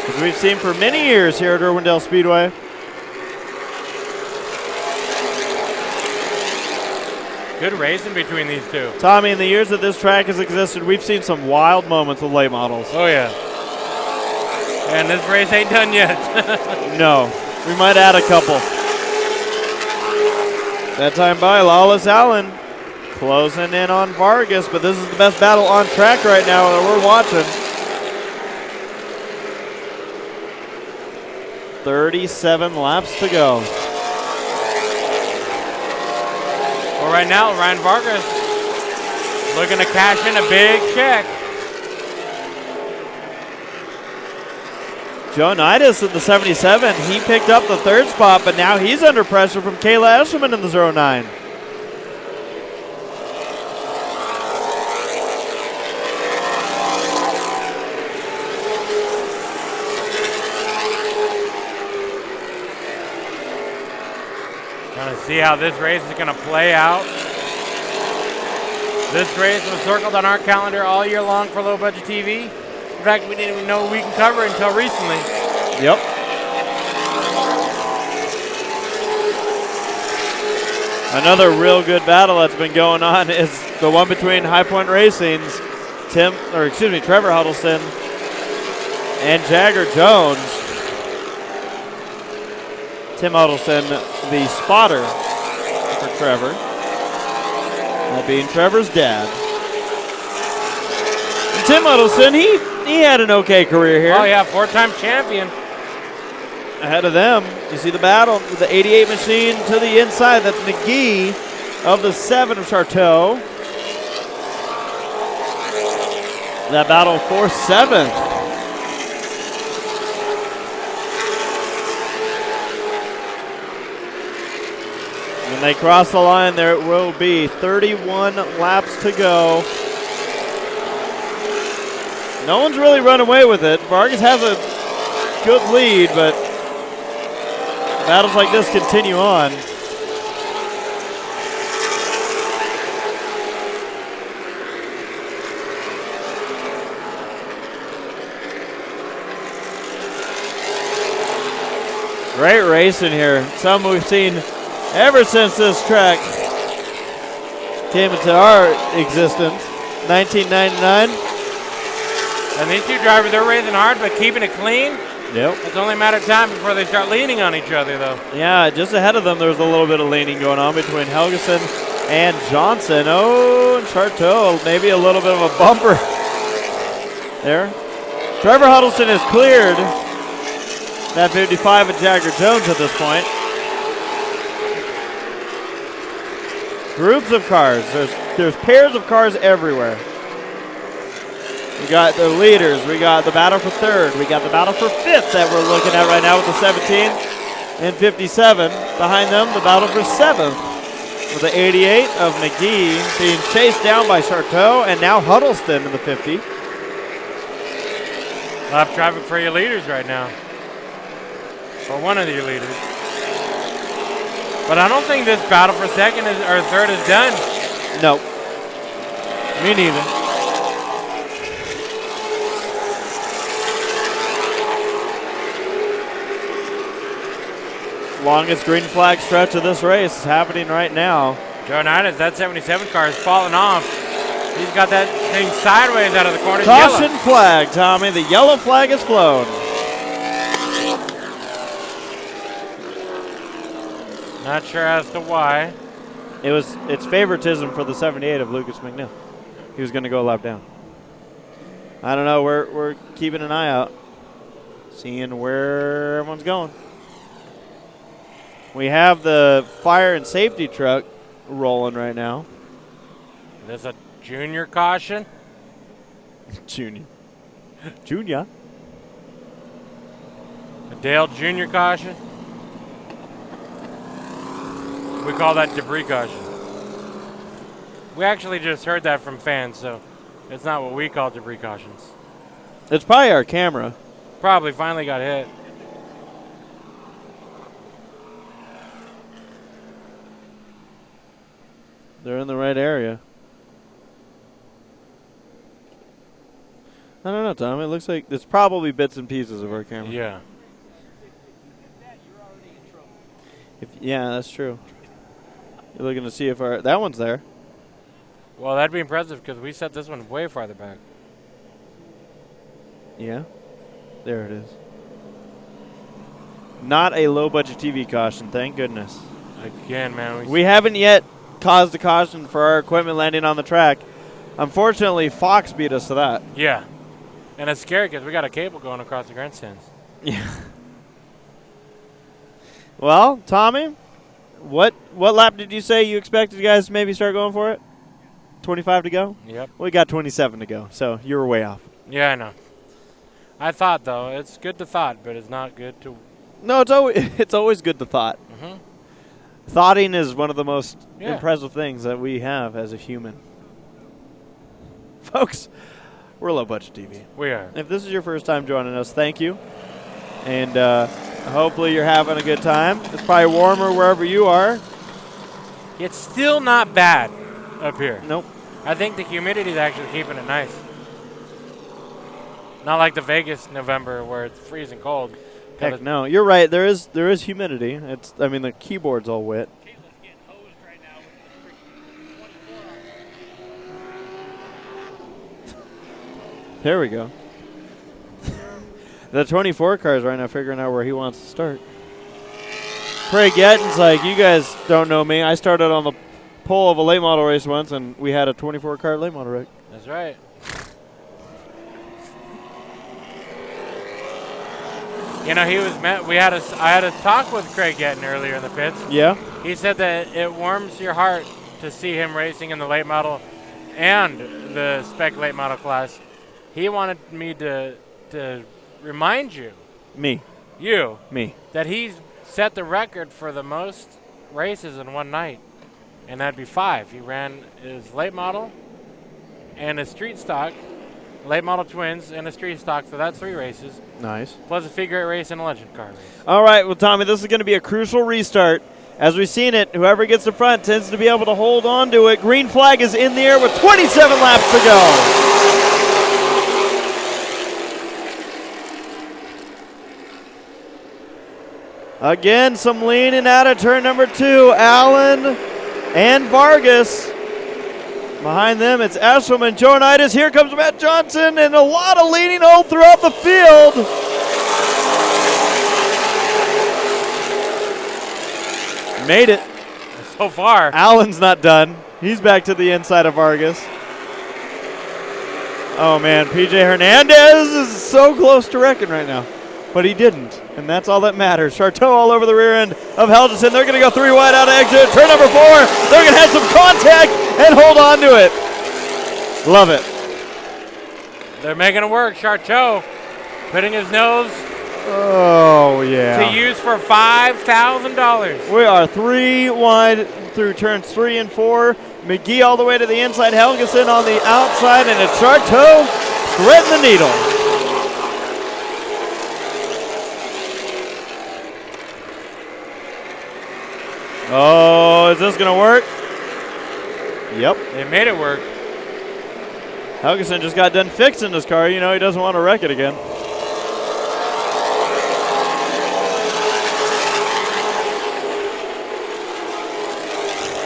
as we've seen for many years here at Irwindale Speedway. Good racing between these two. Tommy, in the years that this track has existed, we've seen some wild moments with late models. Oh, yeah. And this race ain't done yet. No, we might add a couple. That time by, Lawless Allen closing in on Vargas, but this is the best battle on track right now that we're watching. 37 laps to go. Well, right now, Ryan Vargas looking to cash in a big check. Joe Nidus in the 77, he picked up the 3rd spot, but now he's under pressure from Kayla Eshelman in the 09. Trying to see how this race is going to play out. This race was circled on our calendar all year long for Low Budget TV. In fact, we didn't even know we can cover it until recently. Yep. Another real good battle that's been going on is the one between High Point Racing's Trevor Huddleston and Jagger Jones. Tim Huddleston, the spotter for Trevor, that being Trevor's dad. And Tim Huddleston, he had an okay career here. Oh, yeah, 4-time champion. Ahead of them, you see the battle with the 88 machine to the inside. That's McGee of the 7 of Charteau. That battle for 7th. When they cross the line, there will be 31 laps to go. No one's really run away with it. Vargas has a good lead, but battles like this continue on. Great racing here. Some we've seen ever since this track came into our existence, 1999. And these two drivers, they're racing hard, but keeping it clean. Yep. It's only a matter of time before they start leaning on each other, though. Yeah, just ahead of them, there was a little bit of leaning going on between Helgeson and Johnson. Oh, and Charteau, maybe a little bit of a bumper there. Trevor Huddleston has cleared that 55 of Jagger Jones at this point. Groups of cars. There's pairs of cars everywhere. We got the leaders. We got the battle for 3rd. We got the battle for 5th that we're looking at right now with the 17 and 57. Behind them, the battle for 7th with the 88 of McGee being chased down by Charteau, and now Huddleston in the 50. Lap traffic for your leaders right now. Or one of your leaders. But I don't think this battle for 2nd or 3rd is done. No. Me neither. Longest green flag stretch of this race is happening right now. Joe Nidus, that 77 car is falling off. He's got that thing sideways out of the corner. Caution flag, Tommy. The yellow flag is flown. Not sure as to why. It's favoritism for the 78 of Lucas McNeil. He was going to go a lap down. I don't know. We're keeping an eye out, seeing where everyone's going. We have the fire and safety truck rolling right now. There's a junior caution. Junior. Junior. A Dale junior caution. We call that debris caution. We actually just heard that from fans, so it's not what we call debris cautions. It's probably our camera. Probably finally got hit. They're in the right area. I don't know, Tom. It looks like it's probably bits and pieces of our camera. Yeah. Yeah, that's true. You're looking to see if that one's there. Well, that'd be impressive because we set this one way farther back. Yeah. There it is. Not a low-budget TV caution, thank goodness. Again, man. We haven't yet caused a caution for our equipment landing on the track. Unfortunately, Fox beat us to that. Yeah. And it's scary because we got a cable going across the grandstands. Yeah. Well, Tommy, what lap did you say you expected you guys to maybe start going for it? 25 to go? Yep. We got 27 to go, so you were way off. Yeah, I know. I thought, though. It's good to thought, but it's not good to... No, it's always good to thought. Mm-hmm. Thoughting is one of the most Yeah. impressive things that we have as a human. Folks, we're low budget TV. We are. If this is your first time joining us, thank you. And hopefully you're having a good time. It's probably warmer wherever you are. It's still not bad up here. Nope. I think the humidity is actually keeping it nice. Not like the Vegas November where it's freezing cold. Heck no. You're right. There is humidity. The keyboard's all wet. Caitlin's getting hosed right now with the freaking 24 on. There we go. The 24 car is right now figuring out where he wants to start. Craig Yetton's like, you guys don't know me. I started on the pole of a late model race once, and we had a 24 car late model wreck. That's right. You know, I had a talk with Craig Yetton earlier in the pits. Yeah? He said that it warms your heart to see him racing in the late model and the spec late model class. He wanted me to remind you, Me. that he's set the record for the most races in one night, and that'd be 5. He ran his late model and his street stock, late model twins, and a street stock, so that's 3 races, Nice. plus a figure 8 race and a legend car race. All right, well, Tommy, this is going to be a crucial restart. As we've seen it, whoever gets the front tends to be able to hold on to it. Green flag is in the air with 27 laps to go. Again, some leaning out of turn number 2. Allen and Vargas. Behind them, it's Eshelman, Joanitis. Here comes Matt Johnson, and a lot of leaning all throughout the field. Made it. So far. Allen's not done. He's back to the inside of Vargas. Oh, man. PJ Hernandez is so close to wrecking right now. But he didn't, and that's all that matters. Charteau all over the rear end of Helgeson. They're going to go 3 wide out of exit. Turn number 4. They're going to have some contact and hold on to it. Love it. They're making it work. Charteau putting his nose Oh, yeah. to use for $5,000. We are 3 wide through turns 3 and 4. McGee all the way to the inside. Helgeson on the outside, and it's Charteau threading the needle. Oh, is this going to work? Yep. They made it work. Helgeson just got done fixing his car. You know, he doesn't want to wreck it again.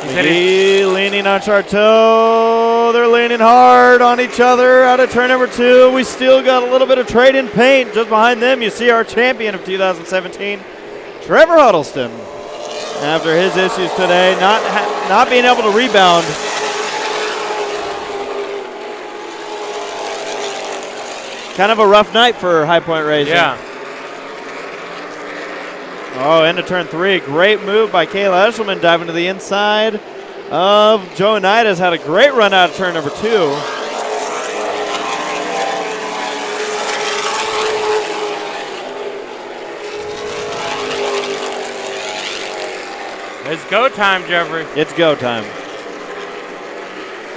He leaning on Charteau. They're leaning hard on each other out of turn number 2. We still got a little bit of trade in paint. Just behind them, you see our champion of 2017, Trevor Huddleston. After his issues today, not being able to rebound. Kind of a rough night for High Point Racing. Yeah. Oh, into turn 3. Great move by Kayla Eshelman, diving to the inside. of Joe Nidas had a great run out of turn number 2. It's go time, Jeffrey. It's go time.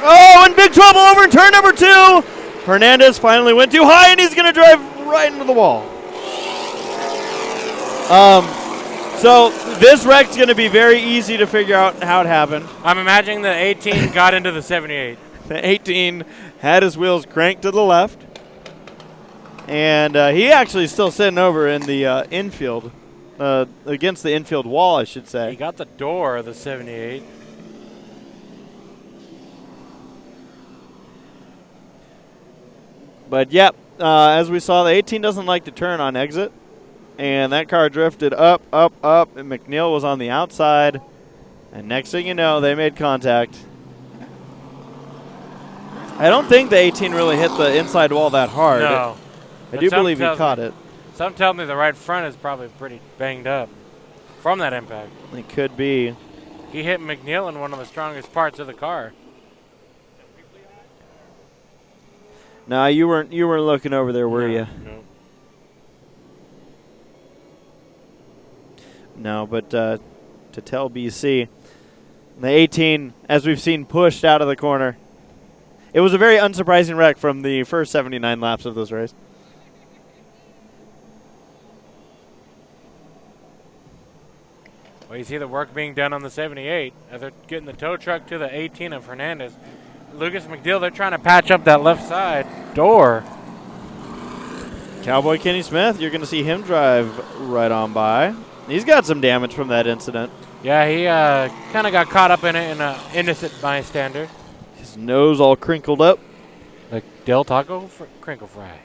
Oh, in big trouble over in turn number 2. Hernandez finally went too high, and he's going to drive right into the wall. So this wreck's going to be very easy to figure out how it happened. I'm imagining the 18 got into the 78. The 18 had his wheels cranked to the left, and he actually is still sitting over in the infield, against the infield wall, I should say. He got the door of the 78. But, yep, as we saw, the 18 doesn't like to turn on exit. And that car drifted up, up, up, and McNeil was on the outside. And next thing you know, they made contact. I don't think the 18 really hit the inside wall that hard. No. I do believe he caught it. Some tell me the right front is probably pretty banged up from that impact. It could be. He hit McNeil in one of the strongest parts of the car. No, you weren't looking over there, were you? No. No, but to tell BC, the 18, as we've seen, pushed out of the corner. It was a very unsurprising wreck from the first 79 laps of this race. Well, you see the work being done on the 78 as they're getting the tow truck to the 18 of Hernandez. Lucas McDill, they're trying to patch up that left side door. Cowboy Kenny Smith, you're going to see him drive right on by. He's got some damage from that incident. Yeah, he kind of got caught up in it in an innocent bystander. His nose all crinkled up. Like Del Taco crinkle fries.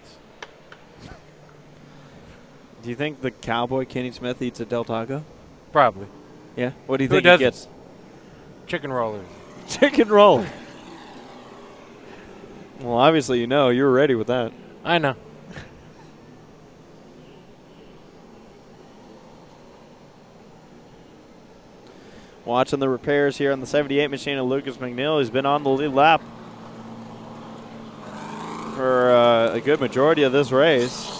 Do you think the Cowboy Kenny Smith eats a Del Taco? Probably. Yeah. What do you Who think he doesn't? gets? Chicken rollers. Chicken roll. Well, obviously you know. You were ready with that. I know. Watching the repairs here on the 78 machine of Lucas McNeil. He's been on the lead lap for a good majority of this race.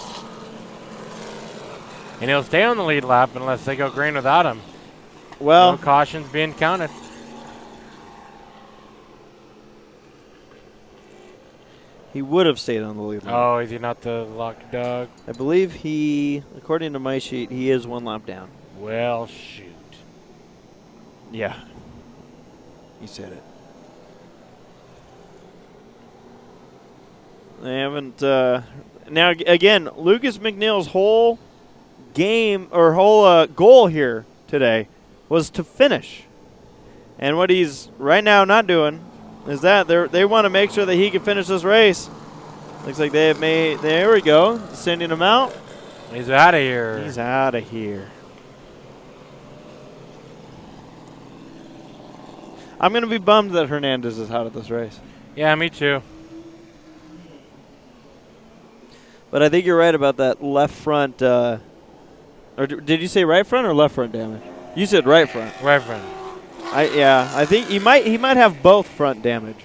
And he'll stay on the lead lap unless they go green without him. Well, No cautions being counted. he would have stayed on the lead lap. Oh, is he not the lock dog? I believe he, according to my sheet, he is one lap down. Well, shoot. Yeah. You said it. They haven't. Now, again, Lucas McNeil's whole game or whole goal here today was to finish. And what he's right now not doing is that they want to make sure that he can finish this race. Looks like they have made. There we go. Sending him out. He's out of here. He's out of here. I'm going to be bummed that Hernandez is out of this race. Yeah, me too. But I think you're right about that left front. Or did you say right front or left front damage? You said right front. Right front. I think he might have both front damage.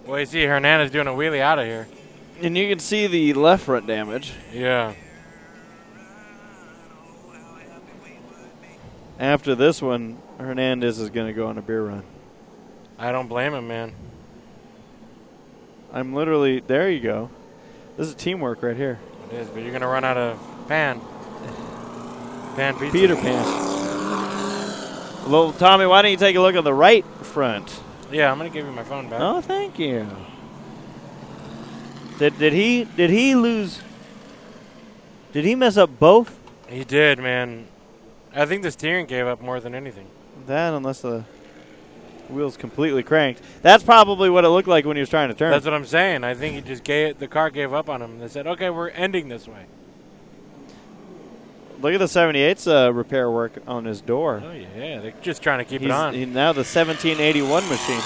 Well, you see Hernandez doing a wheelie out of here. And you can see the left front damage. Yeah. After this one, Hernandez is going to go on a beer run. I don't blame him, man. I'm literally, there you go. This is teamwork right here. It is, but you're going to run out of pan. Pan pizza. Peter Pan. Well, Tommy, why don't you take a look at the right front? Yeah, I'm going to give you my phone back. Oh, thank you. Did he lose? Did he mess up both? He did, man. I think the steering gave up more than anything. That, unless the wheel's completely cranked. That's probably what it looked like when he was trying to turn. That's what I'm saying. I think he just the car gave up on him. They said, okay, we're ending this way. Look at the 78's repair work on his door. Oh, yeah. They're just trying to keep it on. Now the 1781 machine.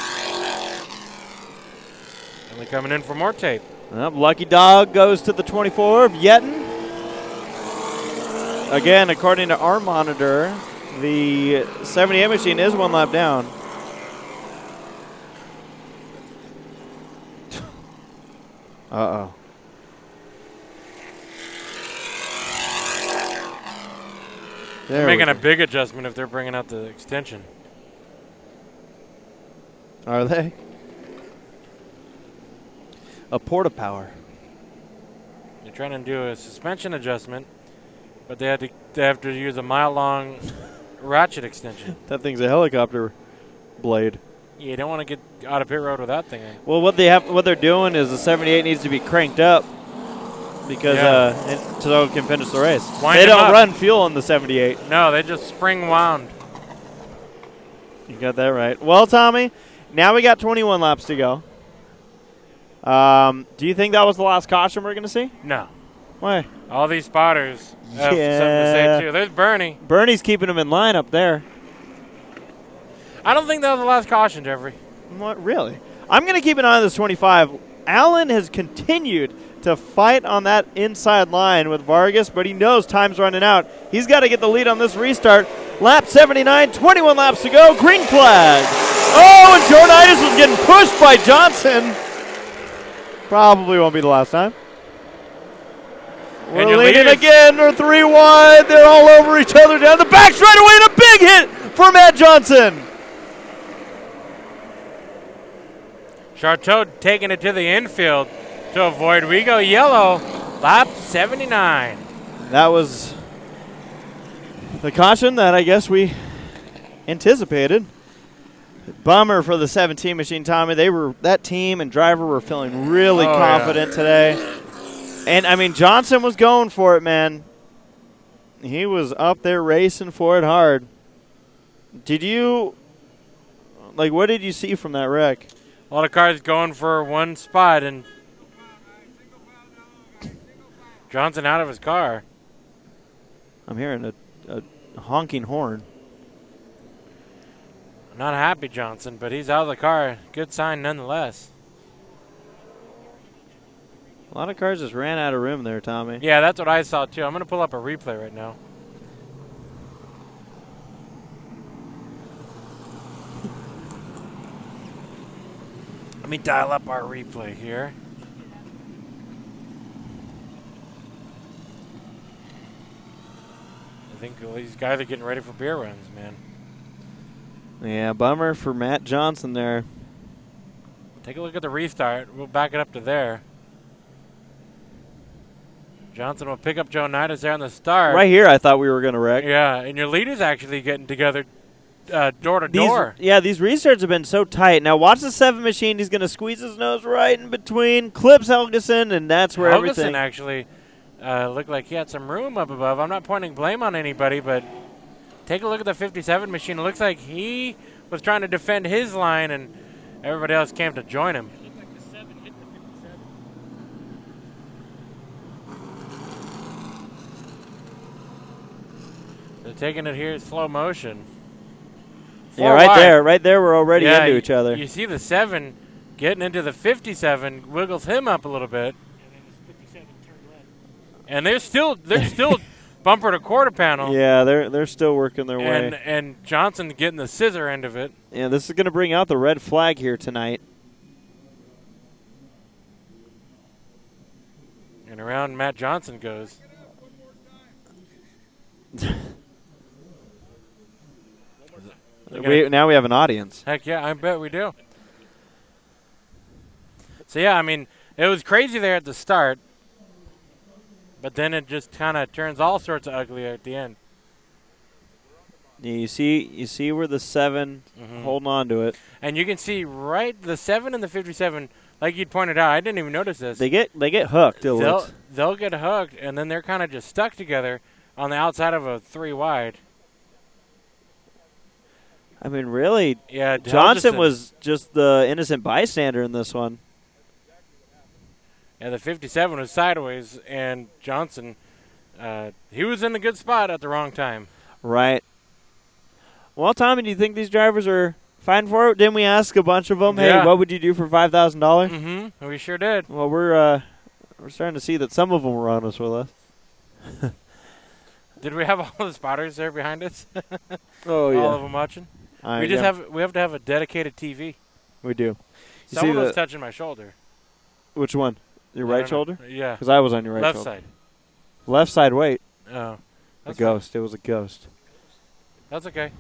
And they're coming in for more tape. Lucky Dog goes to the 24 of Yetton. Again, according to our monitor, The 78 machine is 1 lap down. Uh-oh. They're making a big adjustment if they're bringing out the extension. Are they? A porta power. They're trying to do a suspension adjustment, but they have to use a mile-long ratchet extension. That thing's a helicopter blade. You don't want to get out of pit road with that thing. Well, what they're doing is the 78 needs to be cranked up because so it can finish the race. They don't run fuel in the 78. No, they just spring wound. You got that right. Well, Tommy, now we got 21 laps to go. Do you think that was the last caution we're going to see? No. Why? All these spotters have something to say, too. There's Bernie. Bernie's keeping him in line up there. I don't think that was the last caution, Jeffrey. What, really? I'm going to keep an eye on this 25. Allen has continued to fight on that inside line with Vargas, but he knows time's running out. He's got to get the lead on this restart. Lap 79, 21 laps to go. Green flag. Oh, and Jornitis was getting pushed by Johnson. Probably won't be the last time. We're leading again. They're 3 wide. They're all over each other down the back straightaway, and a big hit for Matt Johnson. Charteau taking it to the infield to avoid. We go yellow. Lap 79. That was the caution that I guess we anticipated. Bummer for the 17 machine, Tommy. That team and driver were feeling really confident today. And, I mean, Johnson was going for it, man. He was up there racing for it hard. What did you see from that wreck? A lot of cars going for one spot, and Johnson out of his car. I'm hearing a honking horn. Not happy, Johnson, but he's out of the car. Good sign nonetheless. A lot of cars just ran out of room there, Tommy. Yeah, that's what I saw, too. I'm going to pull up a replay right now. Let me dial up our replay here. I think these guys are getting ready for beer runs, man. Yeah, bummer for Matt Johnson there. Take a look at the restart. We'll back it up to there. Johnson will pick up Joe Nidas there on the start. Right here, I thought we were going to wreck. Yeah, and your leader's actually getting together door to door. These restarts have been so tight. Now watch the 7 machine. He's going to squeeze his nose right in between, clips Helgeson, and that's where everything. Helgeson actually looked like he had some room up above. I'm not pointing blame on anybody, but take a look at the 57 machine. It looks like he was trying to defend his line, and everybody else came to join him. It looked like the 7 hit the 57. They're taking it here in slow motion. Yeah, right there, we're already into each other. You see the 7 getting into the 57, wiggles him up a little bit. And then this 57 turned left. And they're still bumper to quarter panel. Yeah, they're still working their way. And Johnson getting the scissor end of it. Yeah, this is going to bring out the red flag here tonight. And around Matt Johnson goes. Now we have an audience. Heck yeah, I bet we do. So, yeah, I mean, it was crazy there at the start. But then it just kind of turns all sorts of ugly at the end. Yeah, you see where the 7 holding on to it. And you can see the 7 and the 57, like you pointed out, I didn't even notice this. They get hooked. They'll get hooked, and then they're kind of just stuck together on the outside of a 3 wide. I mean, really, yeah, Johnson was just the innocent bystander in this one. Yeah, the 57 was sideways, and Johnson, he was in a good spot at the wrong time. Right. Well, Tommy, do you think these drivers are fine for it? Didn't we ask a bunch of them, hey, what would you do for $5,000? Mm-hmm. We sure did. Well, we're starting to see that some of them were honest with us. Did we have all the spotters there behind us? Oh All of them watching. We just have to have a dedicated TV. We do. You see Someone was touching my shoulder. which one? Your I right don't know. shoulder? Yeah. Because I was on your right Left shoulder. side. Left side. Wait, Oh. a That's fine. ghost. It was a ghost. That's okay.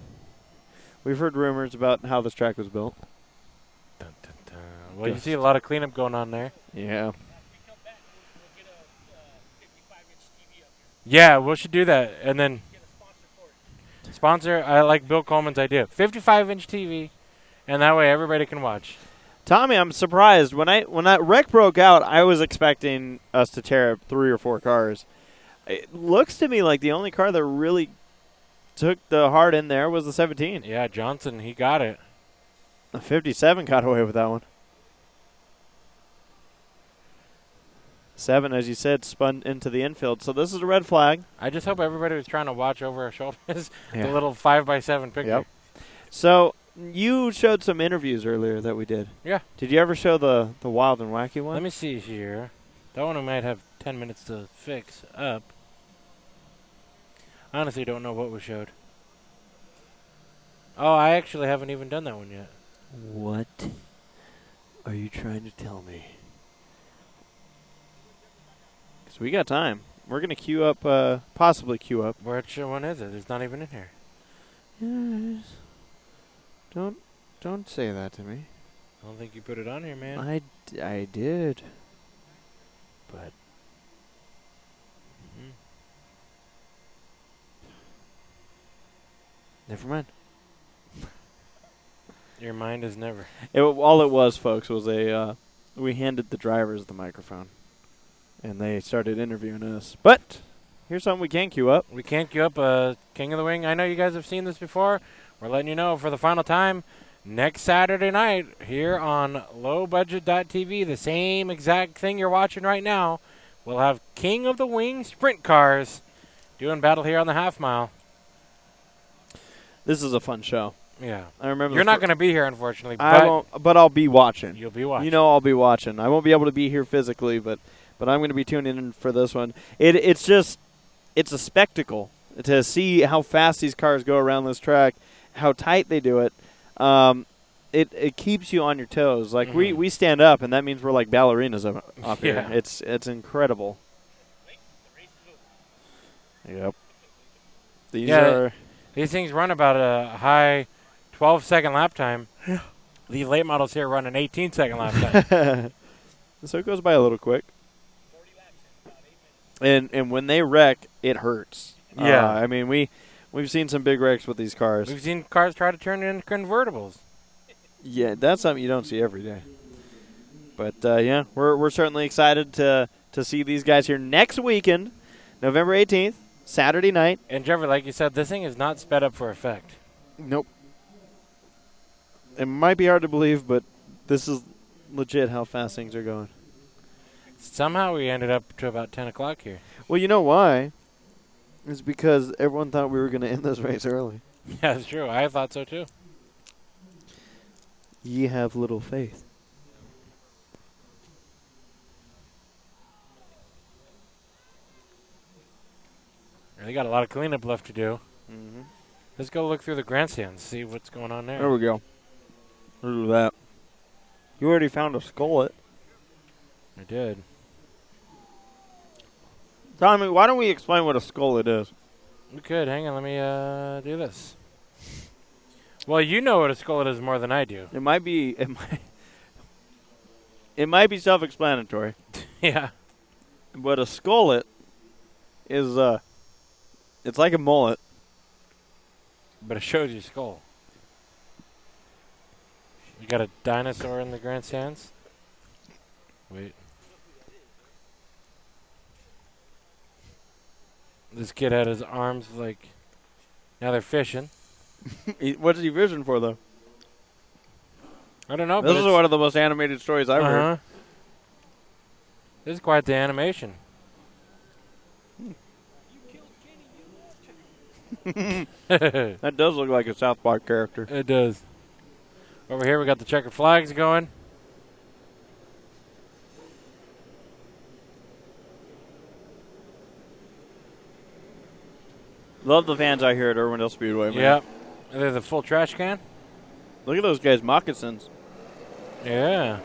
We've heard rumors about how this track was built. Dun, dun, dun. Well, you Ghost. see a lot of cleanup going on there. Yeah. After we come back, we'll get a 55-inch TV up here. Yeah, we should do that. And then Get a sponsor for it. sponsor, I like Bill Coleman's idea. 55-inch TV, and that way everybody can watch. Tommy, I'm surprised when that wreck broke out. I was expecting us to tear up 3 or 4 cars. It looks to me like the only car that really took the hard in there was the 17. Yeah, Johnson, he got it. The 57 got away with that one. 7, as you said, spun into the infield. So this is a red flag. I just hope everybody was trying to watch over our shoulders. Yeah. The little 5x7 picture. Yep. So you showed some interviews earlier that we did. Yeah. Did you ever show the wild and wacky one? Let me see here. That one we might have 10 minutes to fix up. Honestly, don't know what we showed. Oh, I actually haven't even done that one yet. What are you trying to tell me? So we got time. We're going to queue up, possibly queue up. Which one is it? It's not even in here. Yes. Don't say that to me. I don't think you put it on here, man. I did. But Mhm. never mind. Your mind is never. All it was, folks, was we handed the drivers the microphone, and they started interviewing us. But here's something we can queue up. We can't queue up King of the Wing. I know you guys have seen this before. We're letting you know for the final time. Next Saturday night here on lowbudget.tv, the same exact thing you're watching right now. We'll have King of the Wing sprint cars doing battle here on the half mile. This is a fun show. Yeah. I remember You're not going to be here, unfortunately, I but won't, but I'll be watching. you'll be watching. You know I'll be watching. I won't be able to be here physically, but I'm going to be tuning in for this one. It's a spectacle to see how fast these cars go around this track, how tight they do it. It keeps you on your toes. Like Mhm. we stand up, and that means we're like ballerinas up here. Yeah. It's incredible. Yep. These Yeah. are These things run about a high 12-second lap time. Yeah. These late models here run an 18-second lap time. so it goes by a little quick. 40 laps in about 8 minutes. And when they wreck, it hurts. Yeah. I mean we've seen some big wrecks with these cars. We've seen cars try to turn into convertibles. Yeah, that's something you don't see every day. But yeah, we're certainly excited to see these guys here next weekend, November 18th, Saturday night. And Trevor, like you said, this thing is not sped up for effect. Nope. It might be hard to believe, but this is legit how fast things are going. Somehow we ended up to about 10 o'clock here. Well, you know why? It's because everyone thought we were going to end this race early. Yeah, that's true. I thought so too. Ye have little faith. They got a lot of cleanup left to do. Mm-hmm. Let's go look through the grandstands, see what's going on there. There we go. Look at that. You already found a skullet. I did. Tommy, why don't we explain what a skullet is? We could. Hang on, let me do this. Well, you know what a skullet is more than I do. It might be self-explanatory, Yeah. but a skullet is it's like a mullet. But it shows your skull. You got a dinosaur in the grandstands? Wait. This kid had his arms like... Now they're fishing. What's he vision for, though? I don't know, This but is it's- one of the most animated stories I've heard. This is quite the animation. It That does look like a South Park character. does. Over here we got the checkered flags going. Love the fans out here at Irwindale Speedway, man. Yep. There's a full trash can. Look at those guys' moccasins. Yeah.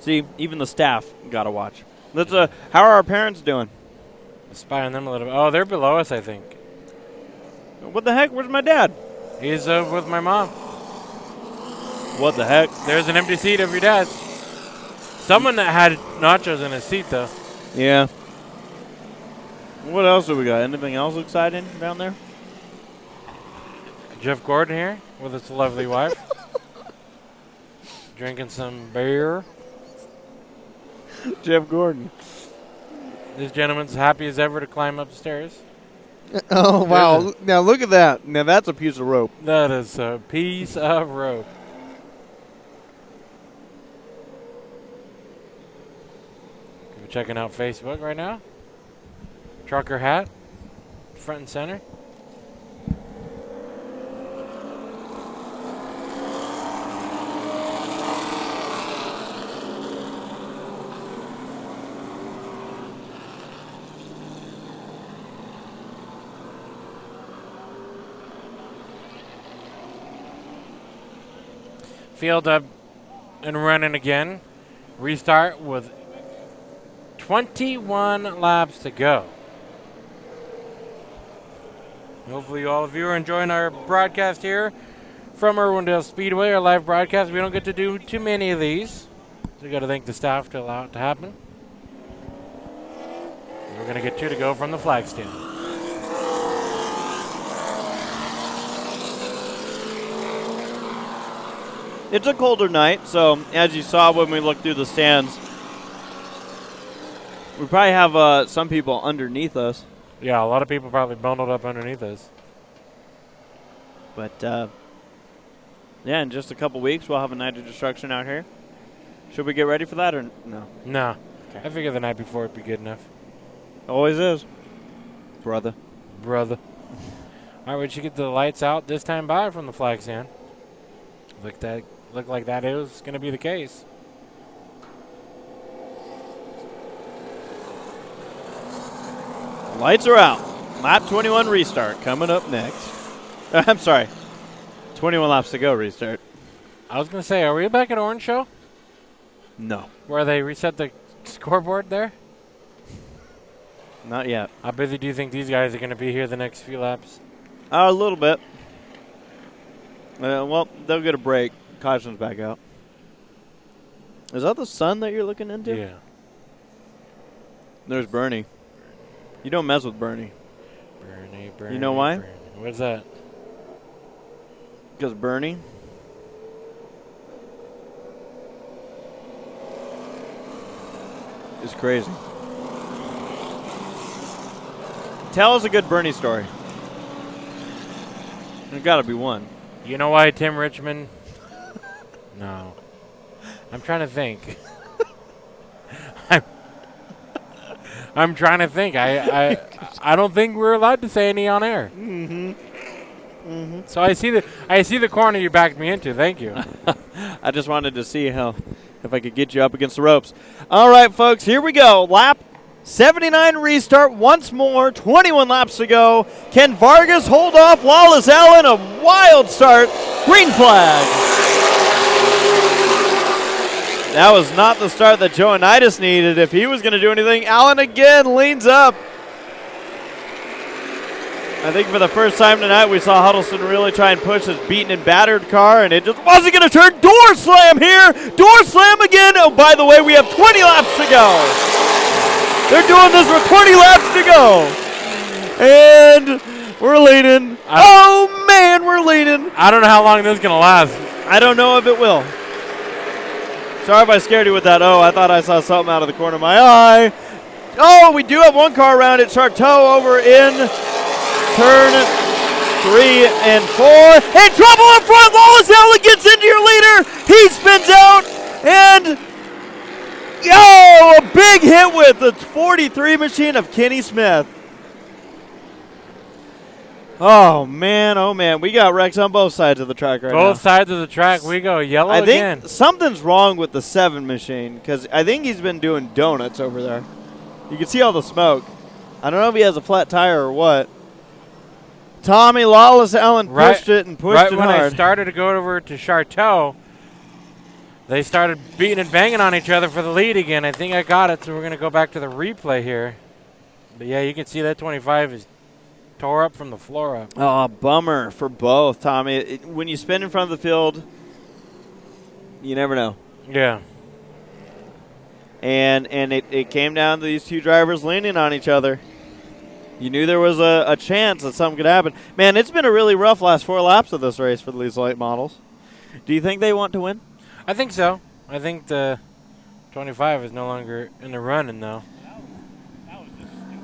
See, even the staff got to watch. Let's. How are our parents doing? Spy on them a little bit. Oh, they're below us, I think. What the heck? Where's my dad? He's with my mom. What the heck? There's an empty seat of your dad's. Someone that had nachos in his seat, though. Yeah. What else do we got? Anything else exciting down there? Jeff Gordon here with his lovely wife. Drinking some beer. Jeff Gordon. This gentleman's happy as ever to climb upstairs. Oh, wow. Now, look at that. Now, that's a piece of rope. That is a piece of rope. We're checking out Facebook right now. Trucker hat, front and center. Field up and running again. Restart with 21 laps to go. Hopefully all of you are enjoying our broadcast here from Irwindale Speedway, our live broadcast. We don't get to do too many of these. So we got to thank the staff to allow it to happen. We're going to get 2 to go from the flag stand. It's a colder night, so as you saw when we looked through the stands, we probably have some people underneath us. Yeah, a lot of people probably bundled up underneath us. But, yeah, in just a couple weeks, we'll have a night of destruction out here. Should we get ready for that or no? No. Okay. I figured the night before would be good enough. Always is. Brother. All right, we should get the lights out this time by from the flag stand. Looked like that is going to be the case. Lights are out. Lap 21 restart coming up next. I'm sorry. 21 laps to go restart. I was going to say, are we back at Orange Show? No. Where they reset the scoreboard there? Not yet. How busy do you think these guys are going to be here the next few laps? A little bit. Well, they'll get a break. Caution's back out. Is that the sun that you're looking into? Yeah. There's Bernie. You don't mess with Bernie. Bernie. You know why? Bernie. What's that? Because Bernie is crazy. Tell us a good Bernie story. There's got to be one. You know why Tim Richmond? No. I'm trying to think. I'm trying to think. I don't think we're allowed to say any on air. Mm-hmm. Mm-hmm. So I see the corner you backed me into. Thank you. I just wanted to see if I could get you up against the ropes. All right, folks, here we go. Lap 79 restart once more. 21 laps to go. Can Vargas hold off Lawless Allen? A wild start. Green flag. That was not the start that Joanitis needed if he was going to do anything. Allen again leans up. I think for the first time tonight we saw Huddleston really try and push his beaten and battered car, and it just wasn't going to turn. Door slam here. Door slam again. Oh, by the way, we have 20 laps to go. They're doing this with 20 laps to go. And we're leading. Oh, man, we're leading. I don't know how long this is going to last. I don't know if it will. Sorry if I scared you with that. Oh, I thought I saw something out of the corner of my eye. Oh, we do have one car around it. Charteau over in turn 3 and 4. And trouble up front. Lawless Allen gets into your leader. He spins out. And, a big hit with the 43 machine of Kenny Smith. Oh, man. We got wrecks on both sides of the track right now. Both sides of the track, we go yellow again. I think something's wrong with the 7 machine because I think he's been doing donuts over there. You can see all the smoke. I don't know if he has a flat tire or what. Tommy Lawless Allen pushed it and pushed it when hard. I started to go over to Charteau, they started beating and banging on each other for the lead again. I think I got it, so we're going to go back to the replay here. But, yeah, you can see that 25 is tore up from the floor up. Oh, bummer for both, Tommy. When you spin in front of the field, you never know. Yeah. And it came down to these two drivers leaning on each other. You knew there was a chance that something could happen. Man, it's been a really rough last 4 laps of this race for these late models. Do you think they want to win? I think so. I think the 25 is no longer in the running, though. That was just stupid.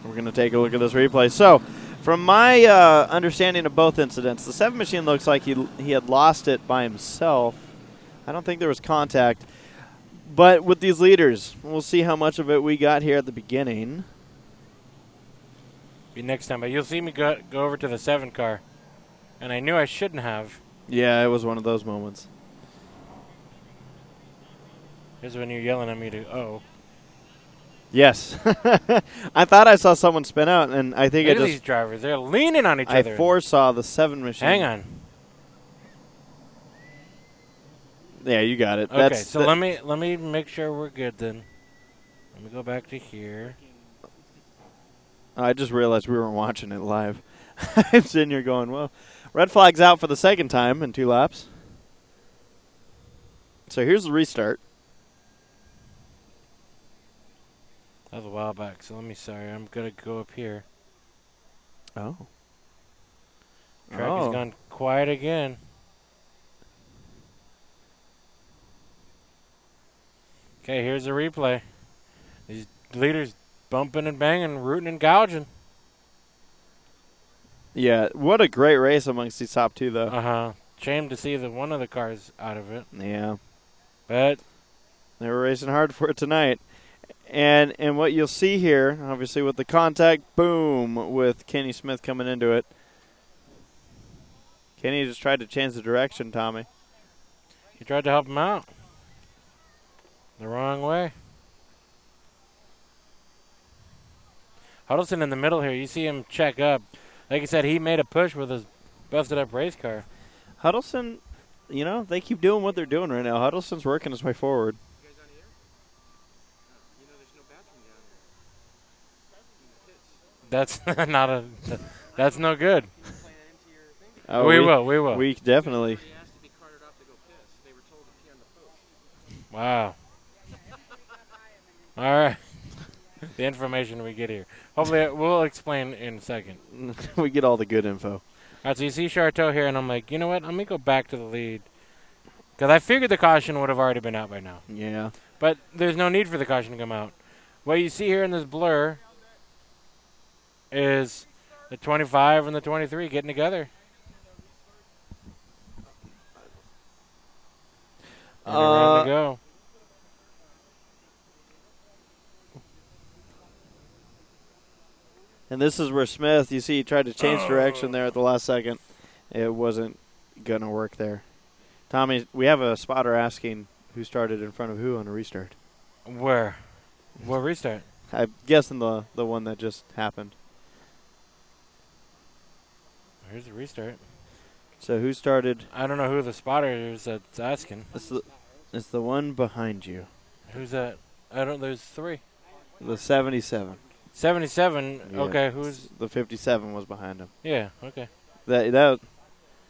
We're going to take a look at this replay. So, from my understanding of both incidents, the 7 machine looks like he had lost it by himself. I don't think there was contact. But with these leaders, we'll see how much of it we got here at the beginning. Be next time, but you'll see me go over to the 7 car. And I knew I shouldn't have. Yeah, it was one of those moments. Here's when you're yelling at me to, oh. Yes. I thought I saw someone spin out, and I think Look at these drivers. They're leaning on each other. I foresaw the 7 machine. Hang on. Yeah, you got it. Okay, so let me make sure we're good then. Let me go back to here. I just realized we weren't watching it live. I'm sitting here going, well, red flag's out for the second time in 2 laps. So here's the restart. That was a while back, so I'm going to go up here. Oh. Track has gone quiet again. Okay, here's the replay. These leaders bumping and banging, rooting and gouging. Yeah, what a great race amongst these top 2, though. Uh-huh. Shame to see that one of the cars out of it. Yeah. But they were racing hard for it tonight. And what you'll see here, obviously with the contact, boom, with Kenny Smith coming into it. Kenny just tried to change the direction, Tommy. he tried to help him out. The wrong way. Huddleston in the middle here. You see him check up. Like I said, he made a push with his busted-up race car. Huddleston, they keep doing what they're doing right now. Huddleston's working his way forward. You guys on here? You know there's no bathroom down here. That's not a. That's no good. You can play that into your thing. Oh, We will. We definitely. Somebody asked to be carted off to go piss. They were told to pee on the post. Wow. All right. The information we get here. Hopefully, we'll explain in a second. We get all the good info. All right, so you see Charteau here, and I'm like, you know what? Let me go back to the lead. Because I figured the caution would have already been out by now. Yeah. But there's no need for the caution to come out. What you see here in this blur is the 25 and the 23 getting together. And they're ready to go. And this is where Smith, you see, he tried to change direction there at the last second. It wasn't going to work there. Tommy, we have a spotter asking who started in front of who on a restart. Where? What restart? I'm guessing the one that just happened. Here's the restart. So who started? I don't know who the spotter is that's asking. It's the one behind you. Who's that? There's 3. The 77. 77. Yeah. Okay, who's? The 57 was behind him. Yeah, okay. That.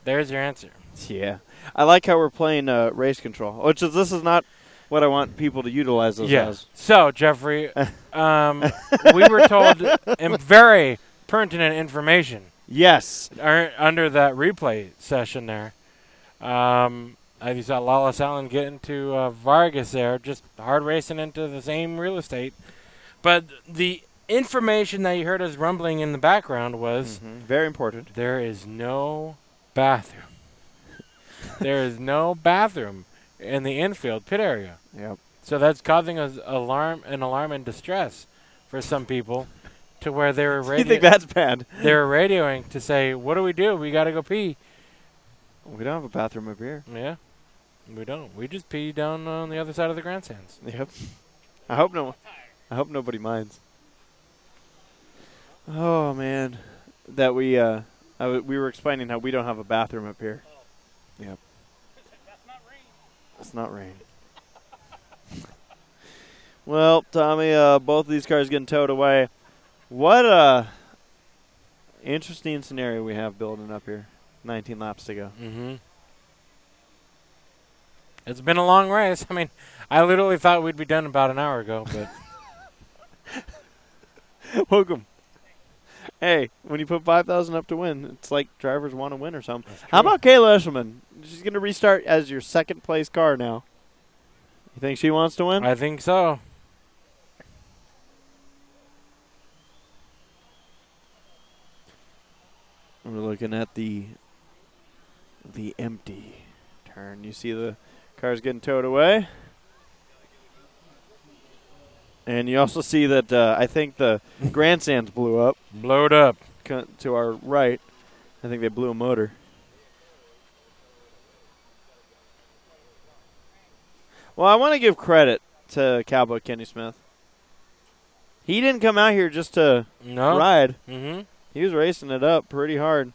There's your answer. Yeah. I like how we're playing race control, this is not what I want people to utilize this as. So, Jeffrey, we were told very pertinent information. Yes. Under that replay session there. You saw Lawless Allen get into Vargas there, just hard racing into the same real estate. But the information that you heard us rumbling in the background was very important. There is no bathroom. There is no bathroom in the infield pit area. Yep. So that's causing an alarm and distress for some people, to where they were You think that's bad? They were radioing to say, "What do? We got to go pee." We don't have a bathroom up here. Yeah, we don't. We just pee down on the other side of the grandstands. Yep. I hope no one. I hope nobody minds. Oh man, that we were explaining how we don't have a bathroom up here. Yep. That's not rain. It's not rain. Well, Tommy, both of these cars getting towed away. What a interesting scenario we have building up here. 19 laps to go. Mm-hmm. It's been a long race. I mean, I literally thought we'd be done about an hour ago, but Welcome. Hey, when you put 5,000 up to win, it's like drivers want to win or something. That's How true. about Kayla Eshelman? She's going to restart as your second place car now. You think she wants to win? I think so. We're looking at the empty turn. You see the cars getting towed away. And you also see that I think the grandstands blew up Blowed up. to our right. I think they blew a motor. Well, I want to give credit to Cowboy Kenny Smith. He didn't come out here just to No. ride. Mm-hmm. He was racing it up pretty hard.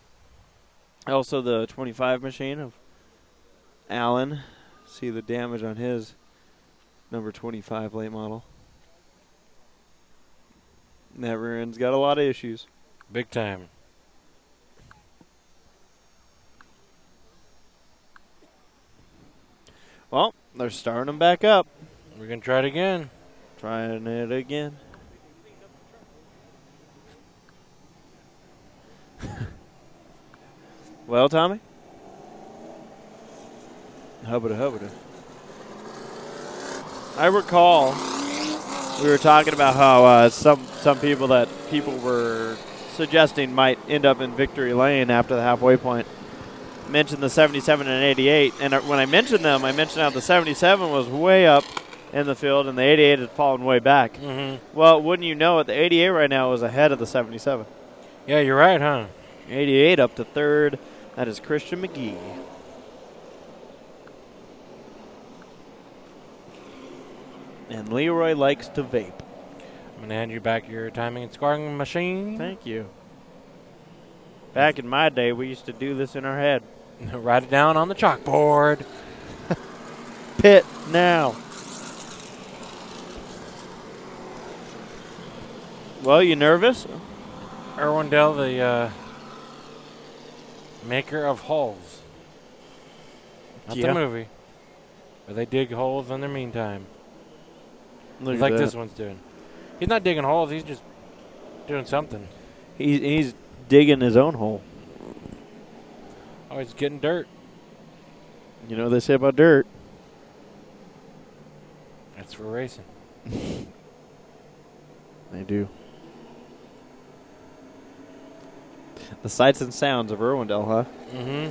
Also, the 25 machine of Allen. See the damage on his number 25 late model. That rear end's got a lot of issues. Big time. Well, they're starting them back up. We're going to try it again. Trying it again. Well, Tommy? Hubbada. I recall we were talking about how some people that people were suggesting might end up in victory lane after the halfway point mentioned the 77 and 88. And when I mentioned them, I mentioned how the 77 was way up in the field and the 88 had fallen way back. Mm-hmm. Well, wouldn't you know it, the 88 right now is ahead of the 77. Yeah, you're right, huh? 88 up to third. That is Christian McGee. And Leroy likes to vape. I'm going to hand you back your timing and scoring machine. Thank you. Back in my day, we used to do this in our head. Write it down on the chalkboard. Pit now. Well, you nervous? Irwindale, the maker of holes. Not Yeah. the movie. Where they dig holes in the meantime. Look Like this one's doing. He's not digging holes, he's just doing something. He's digging his own hole. Oh, he's getting dirt. You know what they say about dirt? That's for racing. They do. The sights and sounds of Irwindale, huh? Mm-hmm.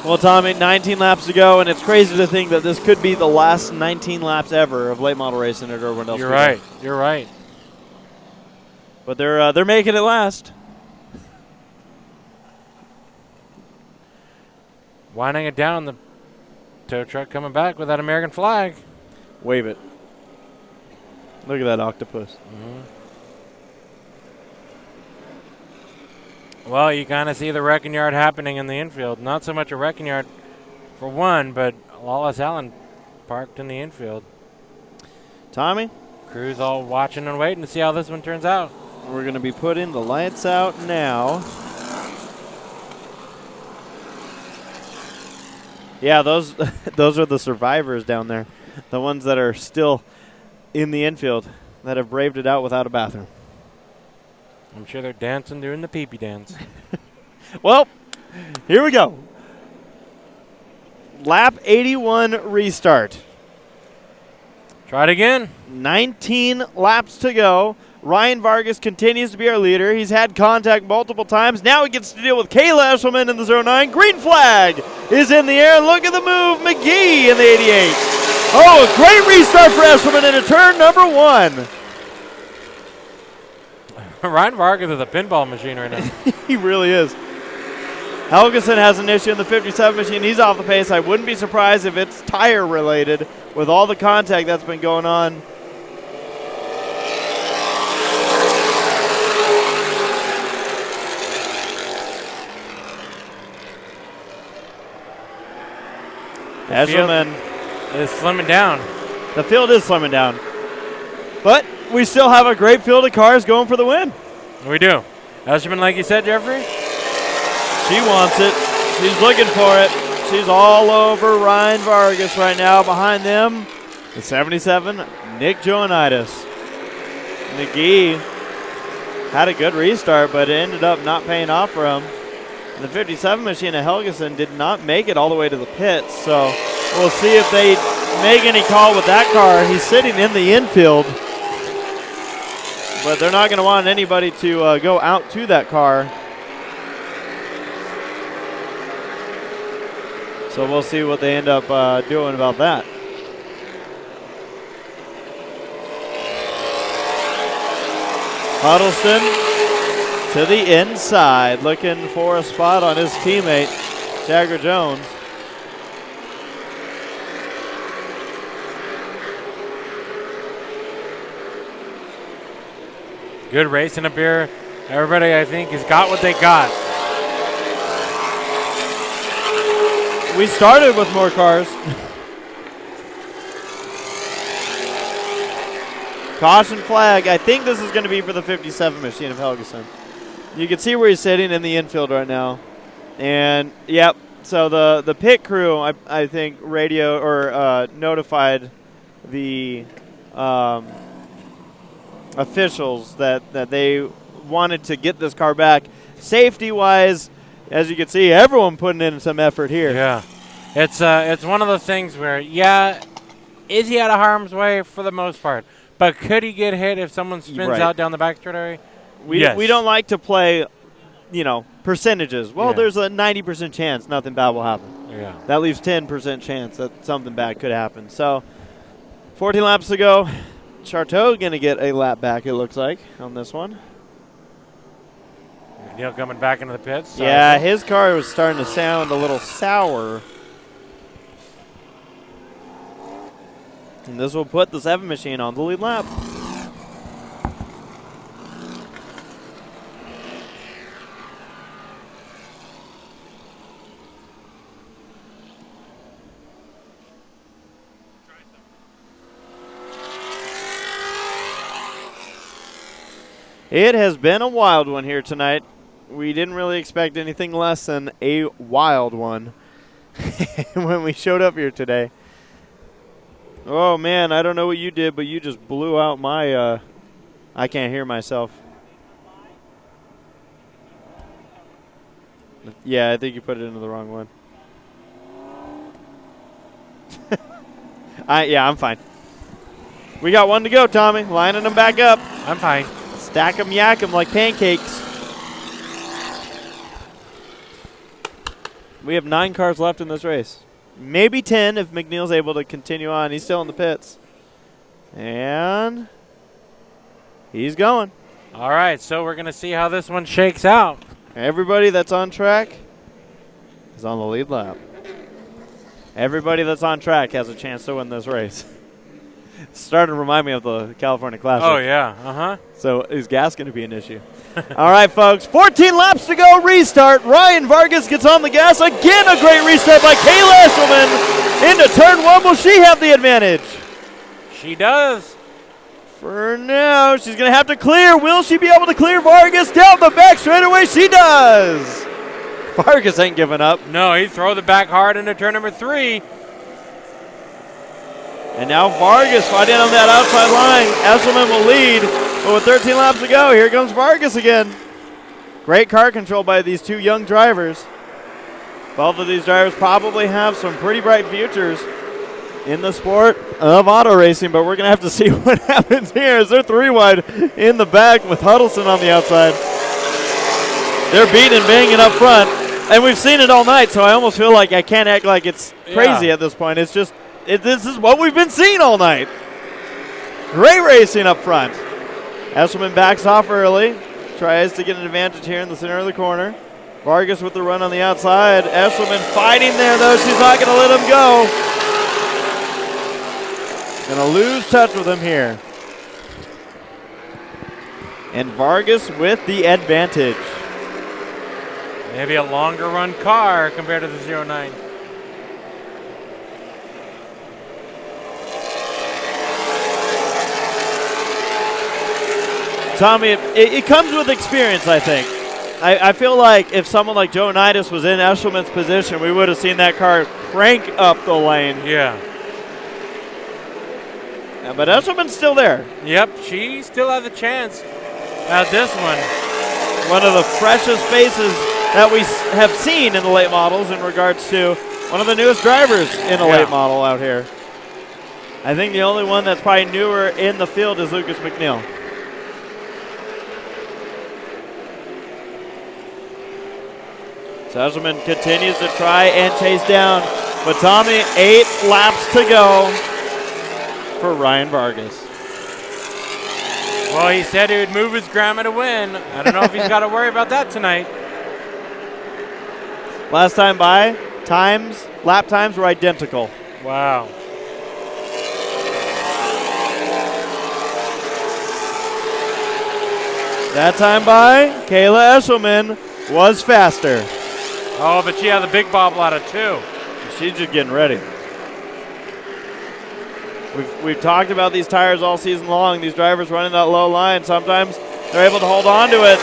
Well, Tommy, 19 laps to go, and it's crazy to think that this could be the last 19 laps ever of late model racing at Irwindale. You're Speedway. right. You're right. But they're making it last. Winding it down, the tow truck coming back with that American flag. Wave it. Look at that octopus. Mm-hmm. Well, you kind of see the wrecking yard happening in the infield. Not so much a wrecking yard for one, but Lawless Allen parked in the infield. Tommy, Crew's all watching and waiting to see how this one turns out. we're going to be putting the lights out now. Yeah, those those are the survivors down there. The ones that are still in the infield that have braved it out without a bathroom. I'm sure they're dancing, doing the pee-pee dance. Well, here we go. Lap 81 restart. Try it again. 19 laps to go. Ryan Vargas continues to be our leader. He's had contact multiple times. Now he gets to deal with Kayla Eshelman in the 09. Green flag is in the air. Look at the move. McGee in the 88. Oh, a great restart for Eshelman into turn number one. Ryan Vargas is a pinball machine right now. He really is. Helgeson has an issue in the 57 machine. He's off the pace. I wouldn't be surprised if it's tire related with all the contact that's been going on. Eshelman is slimming down. The field is slimming down. But we still have a great field of cars going for the win. We do. Eshelman, like you said, Jeffrey? She wants it. She's looking for it. She's all over Ryan Vargas right now. Behind them, the 77, Nick Joanitis. McGee had a good restart, but it ended up not paying off for him. And the 57 machine of Helgeson did not make it all the way to the pits, so we'll see if they make any call with that car. He's sitting in the infield, but they're not going to want anybody to go out to that car. So we'll see what they end up doing about that. Huddleston to the inside, looking for a spot on his teammate, Jagger Jones. Good racing up here. Everybody, I think, has got what they got. We started with more cars. Caution flag. I think this is going to be for the 57 machine of Helgeson. You can see where he's sitting in the infield right now. And, yep, so the pit crew, I think, radio or notified the officials that they wanted to get this car back. Safety-wise, as you can see, everyone putting in some effort here. Yeah. It's one of those things where, yeah, is he out of harm's way for the most part? But could he get hit if someone spins out down the back straight area? We don't like to play, percentages. Well, there's a 90% chance nothing bad will happen. Yeah. That leaves 10% chance that something bad could happen. So 14 laps to go. Charteau going to get a lap back, it looks like, on this one. McNeil coming back into the pits. Yeah, his car was starting to sound a little sour. And this will put the 7 machine on the lead lap. It has been a wild one here tonight. We didn't really expect anything less than a wild one when we showed up here today. Oh, man, I don't know what you did, but you just blew out my I can't hear myself. Yeah, I think you put it into the wrong one. I'm fine. We got one to go, Tommy. Lining them back up. I'm fine. Stack them, yak them like pancakes. We have 9 cars left in this race. Maybe 10 if McNeil's able to continue on. He's still in the pits. And he's going. All right, so we're going to see how this one shakes out. Everybody that's on track is on the lead lap. Everybody that's on track has a chance to win this race. It's starting to remind me of the California Classic. Oh, yeah. Uh-huh. So is gas going to be an issue? All right, folks. 14 laps to go. Restart. Ryan Vargas gets on the gas. Again, a great restart by Kayla Eshelman. Into turn 1. Will she have the advantage? She does. For now, she's going to have to clear. Will she be able to clear Vargas down the back straightaway? She does. Vargas ain't giving up. No, he throw the back hard into turn number 3. And now Vargas fighting on that outside line. Eshelman will lead. But with 13 laps to go, here comes Vargas again. Great car control by these 2 young drivers. Both of these drivers probably have some pretty bright futures in the sport of auto racing, but we're going to have to see what happens here as they're 3 wide in the back with Huddleston on the outside. They're beating and banging up front, and we've seen it all night, so I almost feel like I can't act like it's crazy at this point. It's just, this is what we've been seeing all night. Great racing up front. Eshelman backs off early, tries to get an advantage here in the center of the corner. Vargas with the run on the outside. Eshelman fighting there, though. She's not going to let him go. Going to lose touch with him here. And Vargas with the advantage. Maybe a longer run car compared to the 09. Tommy, it comes with experience, I think. I feel like if someone like Joe Nidus was in Eshelman's position, we would have seen that car crank up the lane. Yeah. But Eshelman's still there. Yep, she still has a chance at this one. One of the freshest faces that we have seen in the late models in regards to one of the newest drivers in a late model out here. I think the only one that's probably newer in the field is Lucas McNeil. So Eshelman continues to try and chase down. But Tommy, 8 laps to go for Ryan Vargas. Well, he said he would move his grandma to win. I don't know if he's got to worry about that tonight. Last time by, lap times were identical. Wow. That time by, Kayla Eshelman was faster. Oh, but she has a big bobble out of 2. She's just getting ready. We've talked about these tires all season long. These drivers running that low line, sometimes they're able to hold on to it,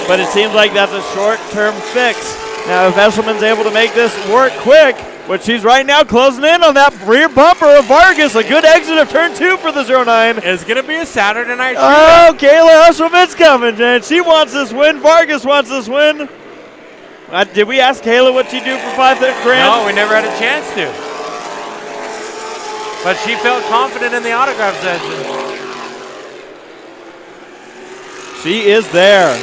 but it seems like that's a short-term fix. Now, if Eshelman's able to make this work quick, which she's right now closing in on that rear bumper of Vargas, a good exit of turn 2 for the 09. It's going to be a Saturday night shootout. Oh, Kayla Eshelman's coming, and she wants this win. Vargas wants this win. Did we ask Kayla what she'd do for $5 grand? No, we never had a chance to. But she felt confident in the autograph session. She is there.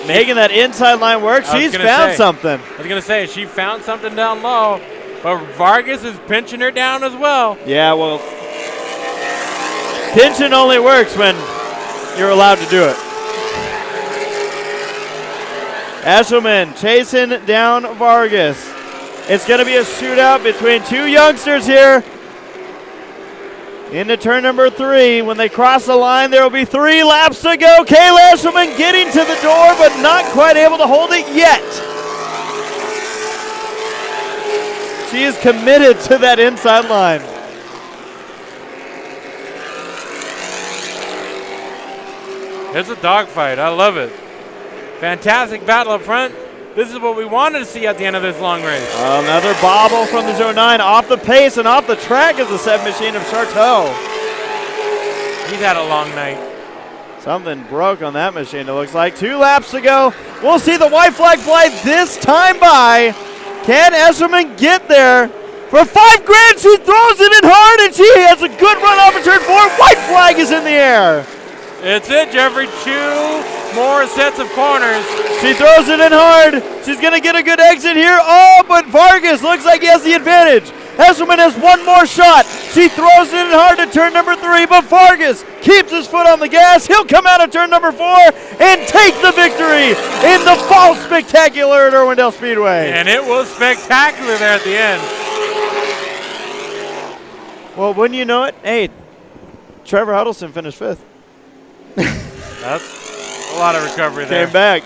Making that inside line work. She's found something. I was going to say, she found something down low, but Vargas is pinching her down as well. Yeah, well, pinching only works when you're allowed to do it. Eshelman chasing down Vargas. It's going to be a shootout between 2 youngsters here. Into turn number 3. When they cross the line, there will be 3 laps to go. Kayla Eshelman getting to the door, but not quite able to hold it yet. She is committed to that inside line. It's a dogfight. I love it. Fantastic battle up front. This is what we wanted to see at the end of this long race. Another bobble from the 09 off the pace and off the track is the 7 machine of Charteau. He's had a long night. Something broke on that machine, it looks like. 2 laps to go. We'll see the white flag fly this time by. Can Eshelman get there? For $5 grand, she throws it in hard, and she has a good run off of turn 4. White flag is in the air. It's it, Jeffrey. 2 more sets of corners. She throws it in hard. She's going to get a good exit here. Oh, but Vargas looks like he has the advantage. Eshelman has 1 more shot. She throws it in hard at turn number 3, but Vargas keeps his foot on the gas. He'll come out of turn number 4 and take the victory in the Fall Spectacular at Irwindale Speedway. And it was spectacular there at the end. Well, wouldn't you know it? Hey, Trevor Huddleston finished 5th. That's a lot of recovery there. Came back.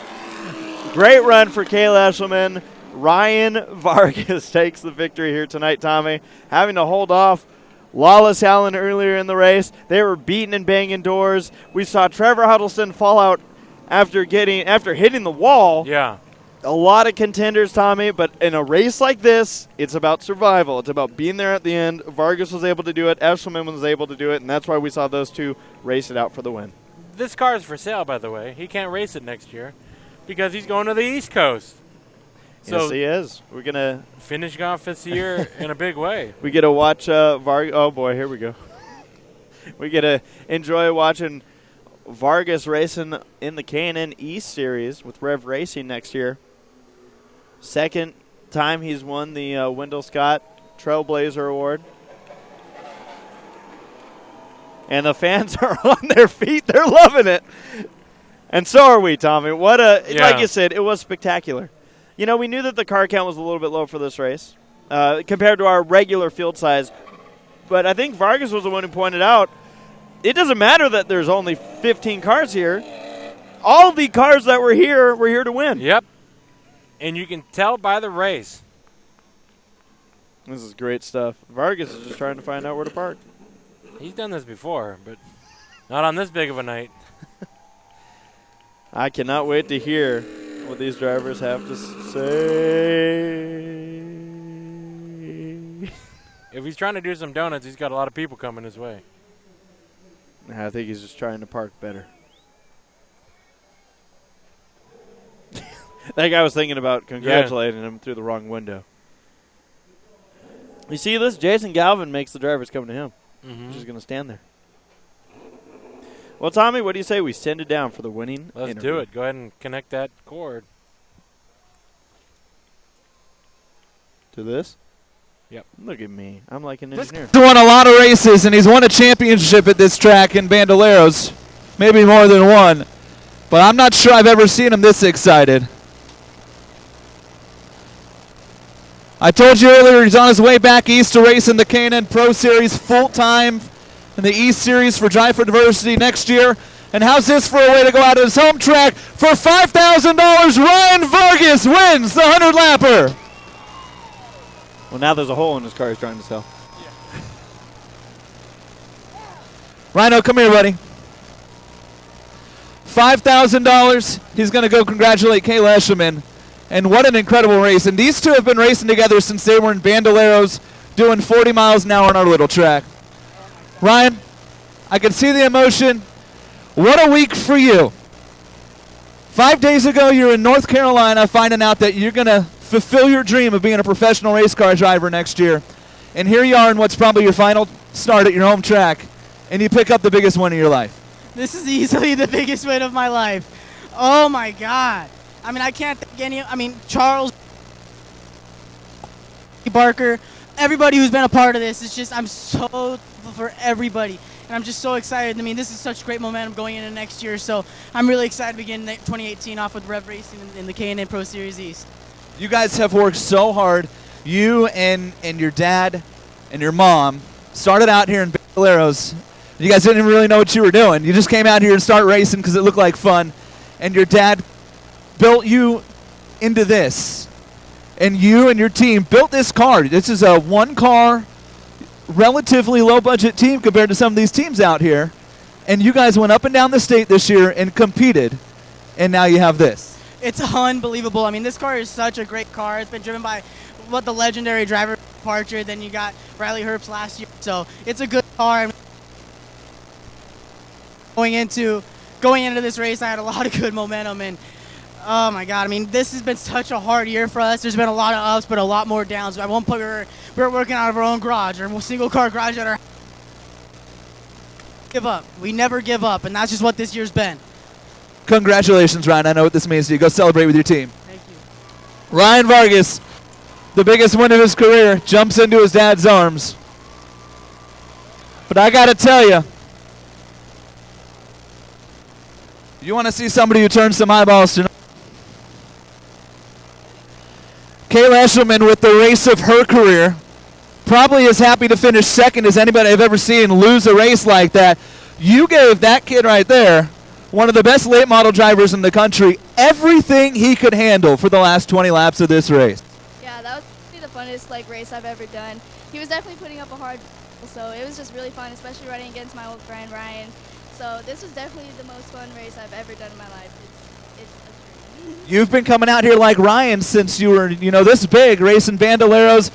Great run for Kayla Eshelman. Ryan Vargas takes the victory here tonight, Tommy. Having to hold off Lawless Allen earlier in the race. They were beating and banging doors. We saw Trevor Huddleston fall out after hitting the wall. Yeah. A lot of contenders, Tommy, but in a race like this, it's about survival. It's about being there at the end. Vargas was able to do it. Eshelman was able to do it, and that's why we saw those 2 race it out for the win. This car is for sale, by the way. He can't race it next year because he's going to the East Coast. So yes, he is. We're going to finish off this year in a big way. We get to watch Vargas. Oh, boy, here we go. We get to enjoy watching Vargas racing in the K&N East Series with Rev Racing next year. Second time he's won the Wendell Scott Trailblazer Award. And the fans are on their feet. They're loving it. And so are we, Tommy. Like you said, it was spectacular. You know, we knew that the car count was a little bit low for this race compared to our regular field size. But I think Vargas was the one who pointed out it doesn't matter that there's only 15 cars here. All the cars that were here to win. Yep. And you can tell by the race. This is great stuff. Vargas is just trying to find out where to park. He's done this before, but not on this big of a night. I cannot wait to hear what these drivers have to say. If he's trying to do some donuts, he's got a lot of people coming his way. I think he's just trying to park better. That guy was thinking about congratulating him through the wrong window. You see this? Jason Galvin makes the drivers come to him. He's just going to stand there. Well, Tommy, what do you say we send it down for the winning Let's interview? do it. Go ahead and connect that cord. To this? Yep. Look at me. I'm like an This engineer. guy's won a lot of races, and he's won a championship at this track in Bandoleros. Maybe more than one. But I'm not sure I've ever seen him this excited. I told you earlier he's on his way back east to race in the K&N Pro Series full-time in the East Series for Drive for Diversity next year. And how's this for a way to go out to his home track for $5,000? Ryan Vargas wins the 100-lapper. Well, now there's a hole in his car he's trying to sell. Rhino, come here, buddy. $5,000. He's going to go congratulate Kayla Eshelman. And what an incredible race. And these two have been racing together since they were in Bandoleros doing 40 miles an hour on our little track. Ryan, I can see the emotion. What a week for you. 5 days ago, you were in North Carolina finding out that you're going to fulfill your dream of being a professional race car driver next year. And here you are in what's probably your final start at your home track, and you pick up the biggest win of your life. This is easily the biggest win of my life. Oh, my God. I mean, I can't think any. I mean, Charles, Barker, everybody who's been a part of this. It's just, I'm so thankful for everybody. And I'm just so excited. I mean, this is such great momentum going into next year. So I'm really excited to begin 2018 off with Rev Racing in the K&N Pro Series East. You guys have worked so hard. You and your dad and your mom started out here in Bandoleros. You guys didn't even really know what you were doing. You just came out here and started racing because it looked like fun. And your dad built you into this. And you and your team built this car. This is a one-car, relatively low-budget team compared to some of these teams out here. And you guys went up and down the state this year and competed. And now you have this. It's unbelievable. I mean, this car is such a great car. It's been driven by the legendary driver Parcher. Then you got Riley Herbst last year. So it's a good car. Going into this race, I had a lot of good momentum. And, oh, my God. I mean, this has been such a hard year for us. There's been a lot of ups, but a lot more downs. At one point, we were working out of our own garage, our single-car garage at our house. Give up. We never give up, and that's just what this year's been. Congratulations, Ryan. I know what this means to you. Go celebrate with your team. Thank you. Ryan Vargas, the biggest win of his career, jumps into his dad's arms. But I got to tell you, you want to see somebody who turns some eyeballs tonight? Kayla Eshelman with the race of her career. Probably as happy to finish second as anybody I've ever seen lose a race like that. You gave that kid right there, one of the best late model drivers in the country, everything he could handle for the last 20 laps of this race. Yeah, that was the funnest race I've ever done. He was definitely putting up a hard so it was just really fun, especially running against my old friend Ryan. So this was definitely the most fun race I've ever done in my life. It's a dream. You've been coming out here like Ryan since you were, this big, racing Bandoleros.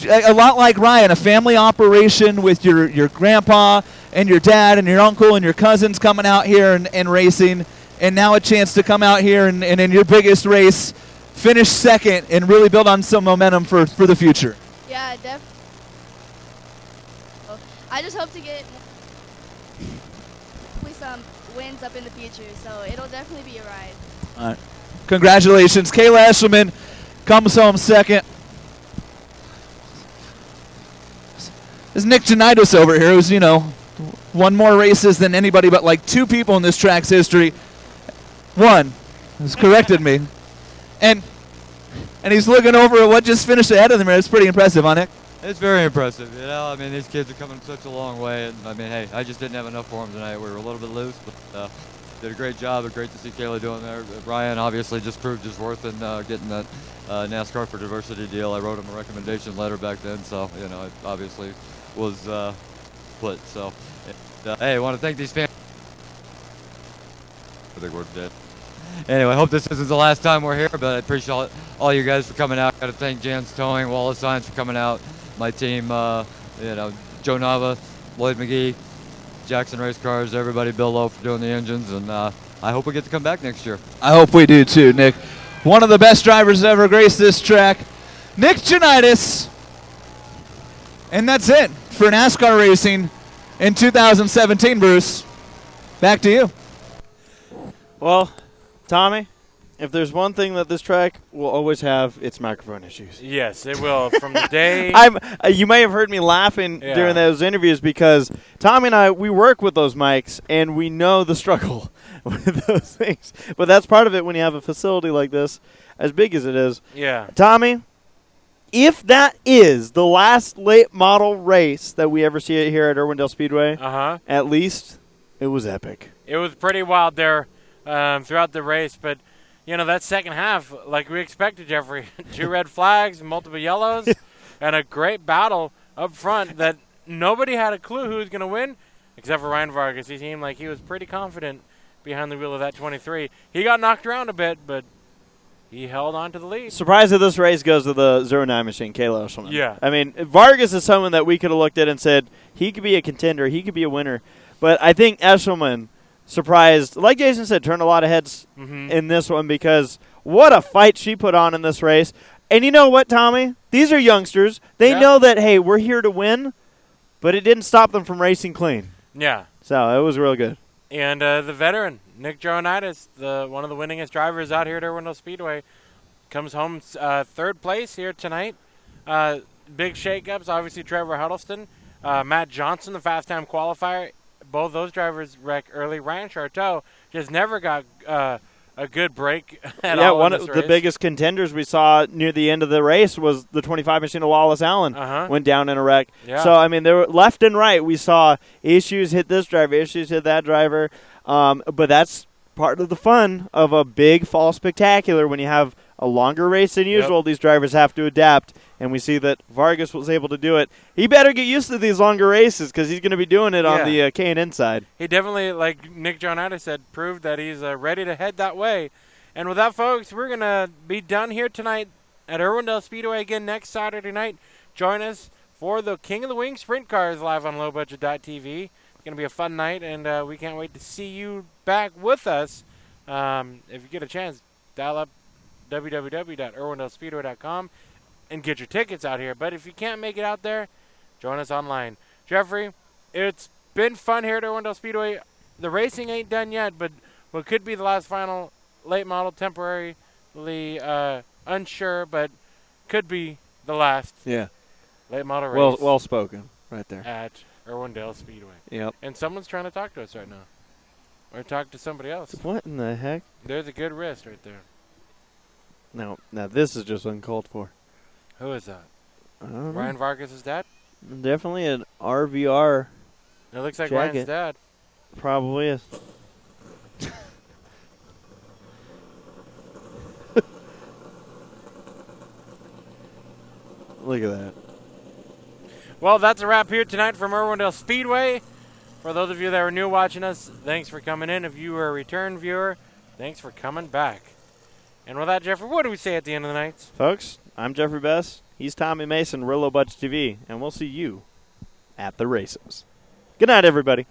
A lot like Ryan, a family operation with your grandpa and your dad and your uncle and your cousins coming out here and racing. And now a chance to come out here and in your biggest race, finish second and really build on some momentum for the future. Yeah, definitely. I just hope to get some wins up in the future, so it'll definitely be a ride. All right. Congratulations. Kayla Eshelman comes home second. There's Nick Janitis over here who's, won more races than anybody but like two people in this track's history. One has corrected me. And and he's looking over at what just finished ahead of him. It's pretty impressive, huh, Nick? It's very impressive, you know. I mean, these kids are coming such a long way, and I mean, hey, I just didn't have enough for them tonight. We were a little bit loose, but did a great job. It's great to see Kayla doing there. Ryan obviously just proved his worth in getting that NASCAR for Diversity deal. I wrote him a recommendation letter back then, so you know, it obviously was split. So, hey, I want to thank these fans. I think we're dead. Anyway, I hope this isn't the last time we're here, but I appreciate all you guys for coming out. Got to thank Jan's Towing, Wallace Science for coming out. My team, you know, Joe Nava, Lloyd McGee, Jackson Race Cars, everybody, Bill Lowe for doing the engines, and I hope we get to come back next year. I hope we do too, Nick. One of the best drivers to ever grace this track, Nick Janitis. And that's it for NASCAR racing in 2017, Bruce. Back to you. Well, Tommy, if there's one thing that this track will always have, it's microphone issues. Yes, it will. From the day you may have heard me laughing during those interviews because Tommy and I, we work with those mics, and we know the struggle with those things. But that's part of it when you have a facility like this, as big as it is. Yeah. Tommy, if that is the last late model race that we ever see here at Irwindale Speedway, at least it was epic. It was pretty wild there throughout the race, but you know, that second half, like we expected, Jeffrey, 2 red flags, multiple yellows, and a great battle up front that nobody had a clue who was going to win, except for Ryan Vargas. He seemed like he was pretty confident behind the wheel of that 23. He got knocked around a bit, but he held on to the lead. Surprised that this race goes to the 09 machine, Kayla Eshelman. Yeah. I mean, Vargas is someone that we could have looked at and said, he could be a contender, he could be a winner. But I think Eshelman surprised, like Jason said, turned a lot of heads in this one because what a fight she put on in this race. And you know what, Tommy? These are youngsters. They know that, hey, we're here to win, but it didn't stop them from racing clean. Yeah. So it was real good. And the veteran, Nick Joanitis, one of the winningest drivers out here at Irwindale Speedway, comes home third place here tonight. Big shakeups, obviously Trevor Huddleston, Matt Johnson, the fast time qualifier. Both those drivers wreck early. Ryan Charteau just never got a good break at all. Yeah, one in this of the race. biggest contenders we saw near the end of the race was the 25 machine of Wallace Allen went down in a wreck. Yeah. So, I mean, there were left and right. We saw issues hit this driver, issues hit that driver. But that's part of the fun of a big fall spectacular. When you have a longer race than usual, these drivers have to adapt. And we see that Vargas was able to do it. He better get used to these longer races because he's going to be doing it on the K&N side. He definitely, like Nick Joanitis said, proved that he's ready to head that way. And with that, folks, we're going to be done here tonight at Irwindale Speedway again next Saturday night. Join us for the King of the Wing Sprint Cars live on lowbudget.tv. It's going to be a fun night, and we can't wait to see you back with us. If you get a chance, dial up www.irwindalespeedway.com and get your tickets out here. But if you can't make it out there, join us online. Jeffrey, it's been fun here at Irwindale Speedway. The racing ain't done yet, but what could be the last final late model, temporarily unsure, but could be the last late model race. Well spoken right there. At Irwindale Speedway. Yep. And someone's trying to talk to us right now. Or talk to somebody else. What in the heck? There's a good wrist right there. Now this is just uncalled for. Who is that? I don't know. Ryan Vargas' dad? Definitely an RVR. It looks like jacket. Ryan's dad. Probably is. Look at that. Well, that's a wrap here tonight from Irwindale Speedway. For those of you that are new watching us, thanks for coming in. If you are a return viewer, thanks for coming back. And with that, Jeffrey, what do we say at the end of the night? Folks, I'm Jeffrey Best. He's Tommy Mason, Real Low Budget TV, and we'll see you at the races. Good night, everybody.